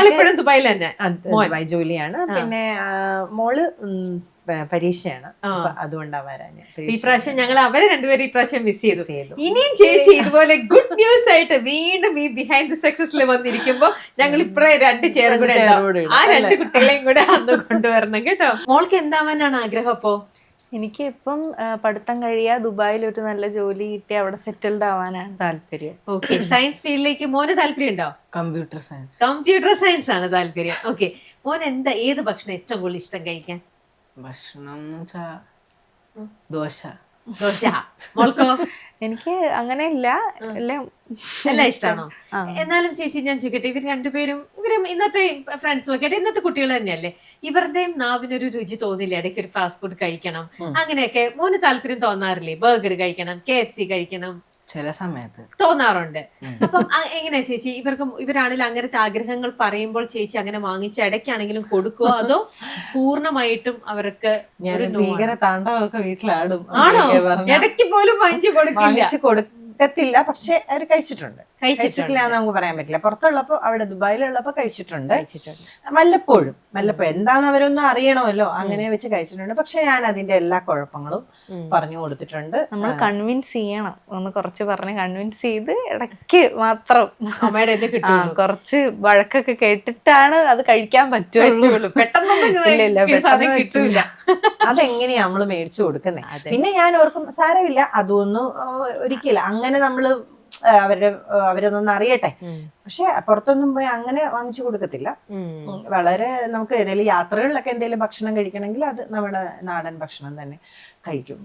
ഇപ്പോഴും ദുബായിൽ തന്നെ ദുബായ് ജോലിയാണ്. പിന്നെ മോള് പരീക്ഷയാണ്, അതുകൊണ്ടാണ് വരാൻ. ഈ പ്രാവശ്യം ഞങ്ങൾ അവരെ രണ്ടുപേരും ഈ പ്രാവശ്യം മിസ് ചെയ്തു. ഇനിയും ചേച്ചി ഇതുപോലെ ഗുഡ് ന്യൂസ് ആയിട്ട് വീണ്ടും ഈ ബിഹൈൻഡ് ദി സക്സസിൽ വന്നിരിക്കുമ്പോ ഞങ്ങൾ ഇപ്പറേ 2 ചെയർ കൂടെ ആ 2 കുട്ടികളെയും കൂടെ അന്ന് കൊണ്ടുവരണം കേട്ടോ. മോൾക്ക് എന്താവാനാണ് ആഗ്രഹം? അപ്പോ എനിക്ക് ഇപ്പം പഠിത്തം കഴിയാ ദുബായിൽ ഒരു നല്ല ജോലി കിട്ടി അവിടെ സെറ്റിൽഡ് ആവാനാണ് താല്പര്യം. ഓക്കെ. സയൻസ് ഫീൽഡിലേക്ക് മോന് താല്പര്യം ഉണ്ടോ? കമ്പ്യൂട്ടർ സയൻസ് ആണ് താല്പര്യം. ഓക്കെ. മോൻ ഏത് ഭക്ഷണം ഏറ്റവും കൂടുതൽ ഇഷ്ടം കഴിക്കാൻ? ഭക്ഷണം ദോശ. മോൾക്കോ? എനിക്ക് അങ്ങനെ ഇല്ല, എല്ലാം ഇഷ്ടമാണോ? എന്നാലും ചേച്ചി ഞാൻ ചോദിക്കട്ടെ, ഇവർ രണ്ടുപേരും ഇന്നത്തെ ഫ്രണ്ട്സും ഒക്കെ ഇന്നത്തെ കുട്ടികൾ തന്നെയല്ലേ, ഇവരുടെയും നാവിനൊരു രുചി തോന്നില്ലേ ഇടയ്ക്ക് ഒരു ഫാസ്റ്റ് ഫുഡ് കഴിക്കണം അങ്ങനെയൊക്കെ? മോന് താല്പര്യം തോന്നാറില്ലേ? ബർഗർ കഴിക്കണം, KFC കഴിക്കണം? ചില സമയത്ത് തോന്നാറുണ്ട്. അപ്പം എങ്ങനെയാ ചേച്ചി ഇവരാണെങ്കിൽ അങ്ങനത്തെ ആഗ്രഹങ്ങൾ പറയുമ്പോൾ ചേച്ചി അങ്ങനെ വാങ്ങിച്ച ഇടയ്ക്കാണെങ്കിലും കൊടുക്കുവോ, അതോ പൂർണ്ണമായിട്ടും അവർക്ക് ഭീകര താണ്ഡവമൊക്കെ വീട്ടിലാടും? ആണോ? ഇടയ്ക്ക് പോലും വാങ്ങിച്ചു കൊടുക്കത്തില്ല, പക്ഷെ അവർ കഴിച്ചിട്ടില്ല എന്ന് നമുക്ക് പറയാൻ പറ്റില്ല. പുറത്തുള്ളപ്പോ, അവിടെ ദുബായിലുള്ളപ്പോ കഴിച്ചിട്ടുണ്ട്. വല്ലപ്പോഴും എന്താന്ന് അവരൊന്നും അറിയണമല്ലോ, അങ്ങനെ വെച്ച് കഴിച്ചിട്ടുണ്ട്. പക്ഷെ ഞാൻ അതിന്റെ എല്ലാ കുഴപ്പങ്ങളും പറഞ്ഞു കൊടുത്തിട്ടുണ്ട്. നമ്മൾ കൺവിൻസ് ചെയ്യണം, ഒന്ന് കുറച്ച് പറഞ്ഞ് കൺവിൻസ് ചെയ്ത് ഇടയ്ക്ക് മാത്രം കുറച്ച് വഴക്കൊക്കെ കേട്ടിട്ടാണ് അത് കഴിക്കാൻ പറ്റുള്ളൂ. പെട്ടെന്ന് കിട്ടൂല. അതെങ്ങനെയാ നമ്മള് മേടിച്ചു കൊടുക്കുന്നത്? പിന്നെ ഞാൻ ഓർക്കും സാരമില്ല, അതൊന്നും ഒരിക്കല അങ്ങനെ നമ്മള് അവരൊന്നും അറിയട്ടെ. പക്ഷെ പുറത്തൊന്നും പോയി അങ്ങനെ വാങ്ങിച്ചു കൊടുക്കത്തില്ല. വളരെ നമുക്ക് ഏതെങ്കിലും യാത്രകളിലൊക്കെ എന്തെങ്കിലും ഭക്ഷണം കഴിക്കണമെങ്കിൽ അത് നമ്മുടെ നാടൻ ഭക്ഷണം തന്നെ കഴിക്കും.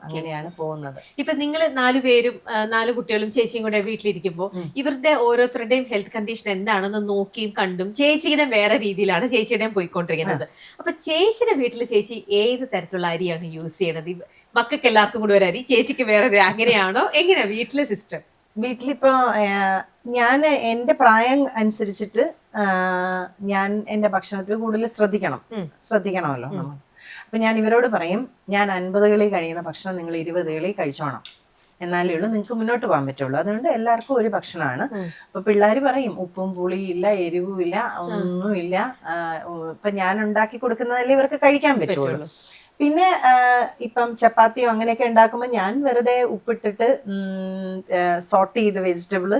അങ്ങനെയാണ് പോകുന്നത്. ഇപ്പൊ നിങ്ങൾ 4 പേരും 4 കുട്ടികളും ചേച്ചിയും കൂടെ വീട്ടിലിരിക്കുമ്പോ ഇവരുടെ ഓരോരുത്തരുടെയും ഹെൽത്ത് കണ്ടീഷൻ എന്താണെന്ന് നോക്കിയും കണ്ടും ചേച്ചിയുടെ വേറെ രീതിയിലാണ് ചേച്ചിയുടെയും പോയിക്കൊണ്ടിരിക്കുന്നത്. അപ്പൊ ചേച്ചിയുടെ വീട്ടിൽ ചേച്ചി ഏത് തരത്തിലുള്ള അരിയാണ് യൂസ് ചെയ്യണത്? മക്കൾക്ക് എല്ലാവർക്കും കൂടെ ഒരു അരി, ചേച്ചിക്ക് വേറെ, അങ്ങനെയാണോ? എങ്ങനെയാ വീട്ടിലെ സിസ്റ്റം? വീട്ടിലിപ്പോ ഞാൻ എൻ്റെ പ്രായം അനുസരിച്ചിട്ട് ഞാൻ എൻ്റെ ഭക്ഷണത്തിൽ കൂടുതൽ ശ്രദ്ധിക്കണമല്ലോ നമ്മൾ. അപ്പൊ ഞാൻ ഇവരോട് പറയും, ഞാൻ 50കളിൽ കഴിയുന്ന ഭക്ഷണം നിങ്ങൾ 20കളിൽ കഴിച്ചോണം, എന്നാലേ ഉള്ളൂ നിങ്ങൾക്ക് മുന്നോട്ട് പോകാൻ പറ്റുള്ളൂ. അതുകൊണ്ട് എല്ലാവർക്കും ഒരു ഭക്ഷണമാണ്. അപ്പൊ പിള്ളേർ പറയും ഉപ്പും പുളിയില്ല, എരിവുമില്ല, ഒന്നുമില്ല. ഇപ്പൊ ഞാൻ ഉണ്ടാക്കി കൊടുക്കുന്നതല്ലേ ഇവർക്ക് കഴിക്കാൻ പറ്റുള്ളൂ. പിന്നെ ഇപ്പം ചപ്പാത്തിയോ അങ്ങനെയൊക്കെ ഉണ്ടാക്കുമ്പോൾ ഞാൻ വെറുതെ ഉപ്പിട്ടിട്ട് സോട്ട് ചെയ്ത് വെജിറ്റബിള്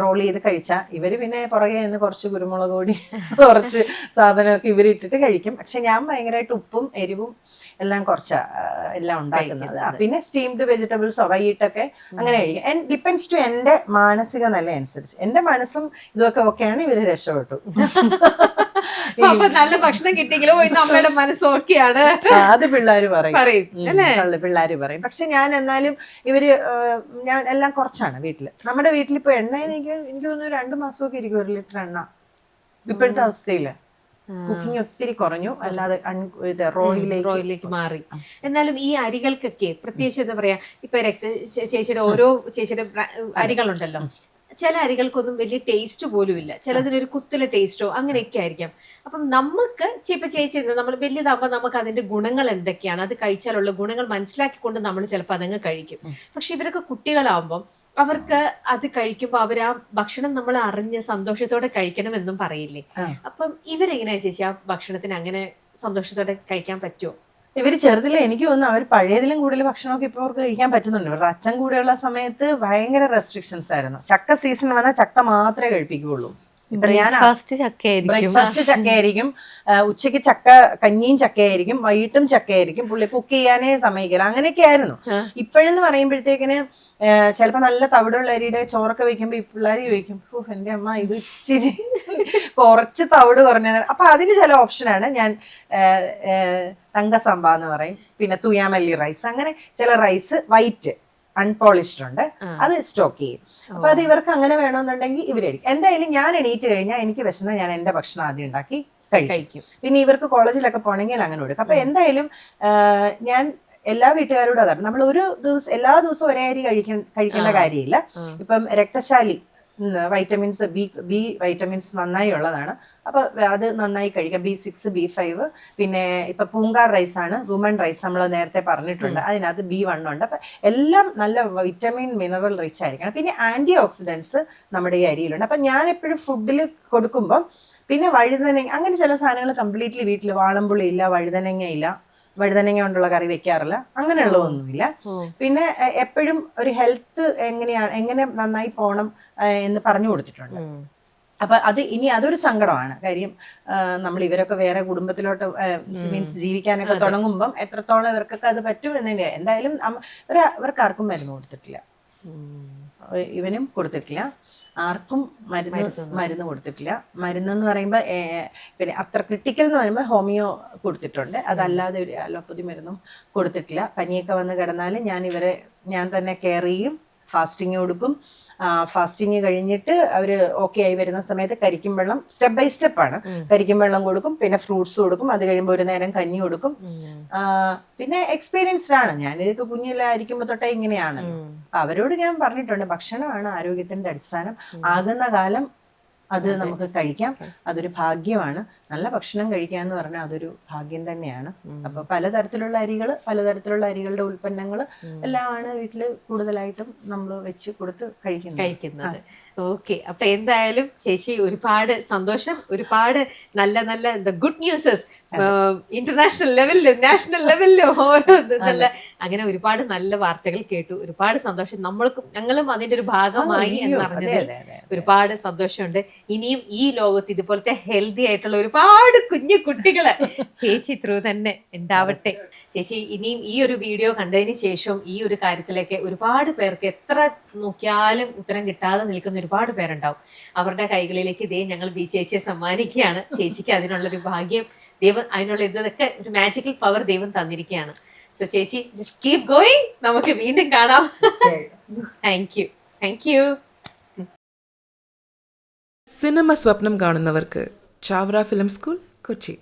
റോൾ ചെയ്ത് കഴിച്ചാൽ ഇവര് പിന്നെ പുറകെ നിന്ന് കുറച്ച് കുരുമുളക് പൊടി കുറച്ച് സാധനമൊക്കെ ഇവരിട്ടിട്ട് കഴിക്കും. പക്ഷെ ഞാൻ ഭയങ്കരമായിട്ട് ഉപ്പും എരിവും എല്ലാം കുറച്ചാ എല്ലാം ഉണ്ടാക്കുന്നത്. പിന്നെ സ്റ്റീംഡ് വെജിറ്റബിൾസോ വൈകിട്ടൊക്കെ അങ്ങനെ കഴിക്കും. ആൻഡ് ഡിപ്പെൻഡ്സ് ടു എൻ്റെ മാനസിക നില അനുസരിച്ച്. എൻ്റെ മനസ്സും ഇതൊക്കെ ഓക്കെയാണ്, ഇവര് രക്ഷപ്പെട്ടു. അപ്പൊ നല്ല ഭക്ഷണം കിട്ടിയെങ്കിലോ ഇന്ന് അമ്മയുടെ മനസ്സ് ഓക്കെയാണ് അത് പിള്ളേര് പറയും, പറയും. പിള്ളേര് പറയും. പക്ഷെ ഞാൻ എന്നാലും ഇവര് ഞാൻ എല്ലാം കുറച്ചാണ് വീട്ടില്. നമ്മുടെ വീട്ടിലിപ്പോ എണ്ണ എനിക്ക് തോന്നുന്നു 2 മാസമൊക്കെ ഇരിക്കും 1 ലിറ്റർ എണ്ണ ഇപ്പോഴത്തെ അവസ്ഥയില്. കുക്കിംഗ് ഒത്തിരി കുറഞ്ഞു, അല്ലാതെ റോയിലേക്ക് മാറി. എന്നാലും ഈ അരികൾക്കൊക്കെ പ്രത്യേകിച്ച് എന്താ പറയാ, ഇപ്പൊ ചേച്ചിയുടെ ഓരോ ചേച്ചിയുടെ അരികളുണ്ടല്ലോ, ചില അരികൾക്കൊന്നും വലിയ ടേസ്റ്റ് പോലും ഇല്ല, ചിലതിനൊരു കുത്തല ടേസ്റ്റോ അങ്ങനെയൊക്കെ ആയിരിക്കാം. അപ്പം നമുക്ക് ഇപ്പൊ ചേച്ചി നമ്മൾ വലിയതാകുമ്പോൾ നമുക്ക് അതിന്റെ ഗുണങ്ങൾ എന്തൊക്കെയാണ്, അത് കഴിച്ചാലുള്ള ഗുണങ്ങൾ മനസ്സിലാക്കിക്കൊണ്ട് നമ്മൾ ചിലപ്പോൾ അതങ്ങ് കഴിക്കും. പക്ഷെ ഇവരൊക്കെ കുട്ടികളാവുമ്പം അവർക്ക് അത് കഴിക്കുമ്പോൾ അവർ ആ ഭക്ഷണം നമ്മൾ അറിഞ്ഞ് സന്തോഷത്തോടെ കഴിക്കണമെന്നും പറയില്ലേ. അപ്പം ഇവരെങ്ങനെയാ ചേച്ചി ആ ഭക്ഷണത്തിന് അങ്ങനെ സന്തോഷത്തോടെ കഴിക്കാൻ പറ്റുമോ? ഇവര് ചെറുതിലെ എനിക്ക് തോന്നുന്നു അവർ പഴയതിലും കൂടുതൽ ഭക്ഷണമൊക്കെ ഇപ്പൊ അവർക്ക് കഴിക്കാൻ പറ്റുന്നുണ്ട്. ഇവരുടെ അച്ഛൻ കൂടെയുള്ള സമയത്ത് ഭയങ്കര റെസ്ട്രിക്ഷൻസ് ആയിരുന്നു. ചക്ക സീസൺ വന്നാൽ ചക്ക മാത്രമേ കഴിപ്പിക്കുകയുള്ളൂ. ബ്രേക്ക്ഫാസ്റ്റ് ചക്കയായിരിക്കും, ഉച്ചയ്ക്ക് കഞ്ഞിയും ചക്കയായിരിക്കും, വൈകിട്ടും ചക്കയായിരിക്കും. പുള്ളി കുക്ക് ചെയ്യാനേ സമ്മതിക്കില്ല. അങ്ങനെയൊക്കെ ആയിരുന്നു. ഇപ്പോഴെന്ന് പറയുമ്പോഴത്തേക്കിന് ചിലപ്പോ നല്ല തവിടുള്ള അരിയുടെ ചോറൊക്കെ വെക്കുമ്പോ ഈ പിള്ളേർ ചോദിക്കും, എന്റെ അമ്മ ഇത് ഇച്ചിരി കുറച്ച് തവിട് കുറഞ്ഞത്. അപ്പൊ അതിന് ചില ഓപ്ഷനാണ് ഞാൻ തങ്കസമ്പ എന്ന് പറയും, പിന്നെ തുയാമല്ലി റൈസ്, അങ്ങനെ ചില റൈസ് വൈറ്റ് അൺപോളിഷ്ഡ് ഉണ്ട്, അത് സ്റ്റോക്ക് ചെയ്യും. അപ്പൊ അത് ഇവർക്ക് അങ്ങനെ വേണമെന്നുണ്ടെങ്കിൽ ഇവരായിരിക്കും. എന്തായാലും ഞാൻ എണീറ്റ് കഴിഞ്ഞാൽ എനിക്ക് വിശന്ന ഞാൻ എന്റെ ഭക്ഷണം ആദ്യം ഉണ്ടാക്കി കഴിക്കും. പിന്നെ ഇവർക്ക് കോളേജിലൊക്കെ പോകണമെങ്കിൽ അങ്ങനെ കൊടുക്കും. അപ്പൊ എന്തായാലും ഞാൻ എല്ലാ വീട്ടുകാരോടും അതാണ്, നമ്മൾ ഒരു ദിവസം എല്ലാ ദിവസവും ഒരേ അരി കഴിക്കേണ്ട കാര്യമില്ല. ഇപ്പം രക്തശാലി വൈറ്റമിൻസ് ബി വൈറ്റമിൻസ് നന്നായി ഉള്ളതാണ്. അപ്പൊ അത് നന്നായി കഴിക്കാം. B6 B5, പിന്നെ ഇപ്പൊ പൂങ്കാർ റൈസ് ആണ്, വുമൺ റൈസ് നമ്മൾ നേരത്തെ പറഞ്ഞിട്ടുണ്ട്, അതിനകത്ത് B1 ഉണ്ട്. അപ്പൊ എല്ലാം നല്ല വിറ്റമിൻ മിനറൽ റിച്ച് ആയിരിക്കണം. പിന്നെ ആന്റി ഓക്സിഡൻസ് നമ്മുടെ ഈ അരിയിലുണ്ട്. അപ്പൊ ഞാൻ എപ്പോഴും ഫുഡിൽ കൊടുക്കുമ്പോൾ പിന്നെ വഴുതനങ്ങ അങ്ങനെ ചില സാധനങ്ങൾ കംപ്ലീറ്റ്ലി വീട്ടിൽ വാളംപുളി ഇല്ല, വഴുതനങ്ങ കൊണ്ടുള്ള കറി വെക്കാറില്ല, അങ്ങനെയുള്ളതൊന്നുമില്ല. പിന്നെ എപ്പോഴും ഒരു ഹെൽത്ത് എങ്ങനെ നന്നായി പോണം എന്ന് പറഞ്ഞു കൊടുത്തിട്ടുണ്ട്. അപ്പൊ അതൊരു സങ്കടമാണ്. കാര്യം നമ്മൾ ഇവരൊക്കെ വേറെ കുടുംബത്തിലോട്ട് മീൻസ് ജീവിക്കാനൊക്കെ തുടങ്ങുമ്പം എത്രത്തോളം ഇവർക്കൊക്കെ അത് പറ്റും എന്നതിന്റെ എന്തായാലും ഇവർക്ക് ആർക്കും മരുന്ന് കൊടുത്തിട്ടില്ല, ഇവനും കൊടുത്തിട്ടില്ല, ആർക്കും മരുന്ന് കൊടുത്തിട്ടില്ല. മരുന്നെന്ന് പറയുമ്പോൾ പിന്നെ അത്ര ക്രിട്ടിക്കൽ എന്ന് പറയുമ്പോൾ ഹോമിയോ കൊടുത്തിട്ടുണ്ട്, അതല്ലാതെ ഒരു അലോപ്പതി മരുന്നും കൊടുത്തിട്ടില്ല. പനിയൊക്കെ വന്ന് കിടന്നാലും ഞാൻ തന്നെ കെയർ ചെയ്യും, ഫാസ്റ്റിങ് കൊടുക്കും. ഫാസ്റ്റിങ് കഴിഞ്ഞിട്ട് അവർ ഓക്കെ ആയി വരുന്ന സമയത്ത് കരിക്കും വെള്ളം സ്റ്റെപ്പ് ബൈ സ്റ്റെപ്പാണ്, കരിക്കും വെള്ളം കൊടുക്കും, പിന്നെ ഫ്രൂട്ട്സ് കൊടുക്കും, അത് കഴിയുമ്പോൾ ഒരു നേരം കഞ്ഞി കൊടുക്കും. പിന്നെ എക്സ്പീരിയൻസ്ഡ് ആണ് ഞാൻ, ഇതൊക്കെ കുഞ്ഞിലായിരിക്കുമ്പോ തൊട്ടേ ഇങ്ങനെയാണ്. അവരോട് ഞാൻ പറഞ്ഞിട്ടുണ്ട്, ഭക്ഷണമാണ് ആരോഗ്യത്തിന്റെ അടിസ്ഥാനം. ആകുന്ന കാലം അത് നമുക്ക് കഴിക്കാം, അതൊരു ഭാഗ്യമാണ്. നല്ല ഭക്ഷണം കഴിക്കുക എന്ന് പറഞ്ഞാൽ അതൊരു ഭാഗ്യം തന്നെയാണ്. അപ്പൊ പലതരത്തിലുള്ള അരികളുടെ ഉൽപ്പന്നങ്ങൾ എല്ലാമാണ് വീട്ടില് കൂടുതലായിട്ടും നമ്മൾ വെച്ച് കൊടുത്ത് കഴിക്കുന്നത്. ഓക്കെ, അപ്പൊ എന്തായാലും ചേച്ചി ഒരുപാട് സന്തോഷം, ഒരുപാട് നല്ല നല്ല ഗുഡ് ന്യൂസസ് ഇന്റർനാഷണൽ ലെവലിലും നാഷണൽ ലെവലിലും ഓരോ നല്ല അങ്ങനെ ഒരുപാട് നല്ല വാർത്തകൾ കേട്ടു. ഒരുപാട് സന്തോഷം, ഞങ്ങളും അതിന്റെ ഒരു ഭാഗമായി എന്നറിഞ്ഞത് ഒരുപാട് സന്തോഷമുണ്ട്. ഇനിയും ഈ ലോകത്ത് ഇതുപോലത്തെ ഹെൽത്തി ആയിട്ടുള്ള ഒരുപാട് കുഞ്ഞു കുട്ടികള് ചേച്ചി ത്രൂ തന്നെ ഉണ്ടാവട്ടെ. ചേച്ചി ഇനിയും ഈ ഒരു വീഡിയോ കണ്ടതിന് ശേഷം ഈ ഒരു കാര്യത്തിലേക്ക് ഒരുപാട് പേർക്ക് എത്ര നോക്കിയാലും ഉത്തരം കിട്ടാതെ നിൽക്കുന്ന ഒരുപാട് പേരുണ്ടാവും. അവരുടെ കൈകളിലേക്ക് ഞങ്ങൾ ബി ചേച്ചിയെ സമ്മാനിക്കുകയാണ്. ചേച്ചിക്ക് അതിനുള്ളൊരു ഭാഗ്യം ദൈവം, അതിനുള്ള ഇതൊക്കെ ഒരു മാജിക്കൽ പവർ ദൈവം തന്നിരിക്കുകയാണ്. സോ ചേച്ചി ജസ്റ്റ് കീപ് ഗോയിങ്, നമുക്ക് വീണ്ടും കാണാം. Thank you. സിനിമ സ്വപ്നം കാണുന്നവർക്ക് ചാവറ ഫിലിം സ്കൂൾ, കൊച്ചി.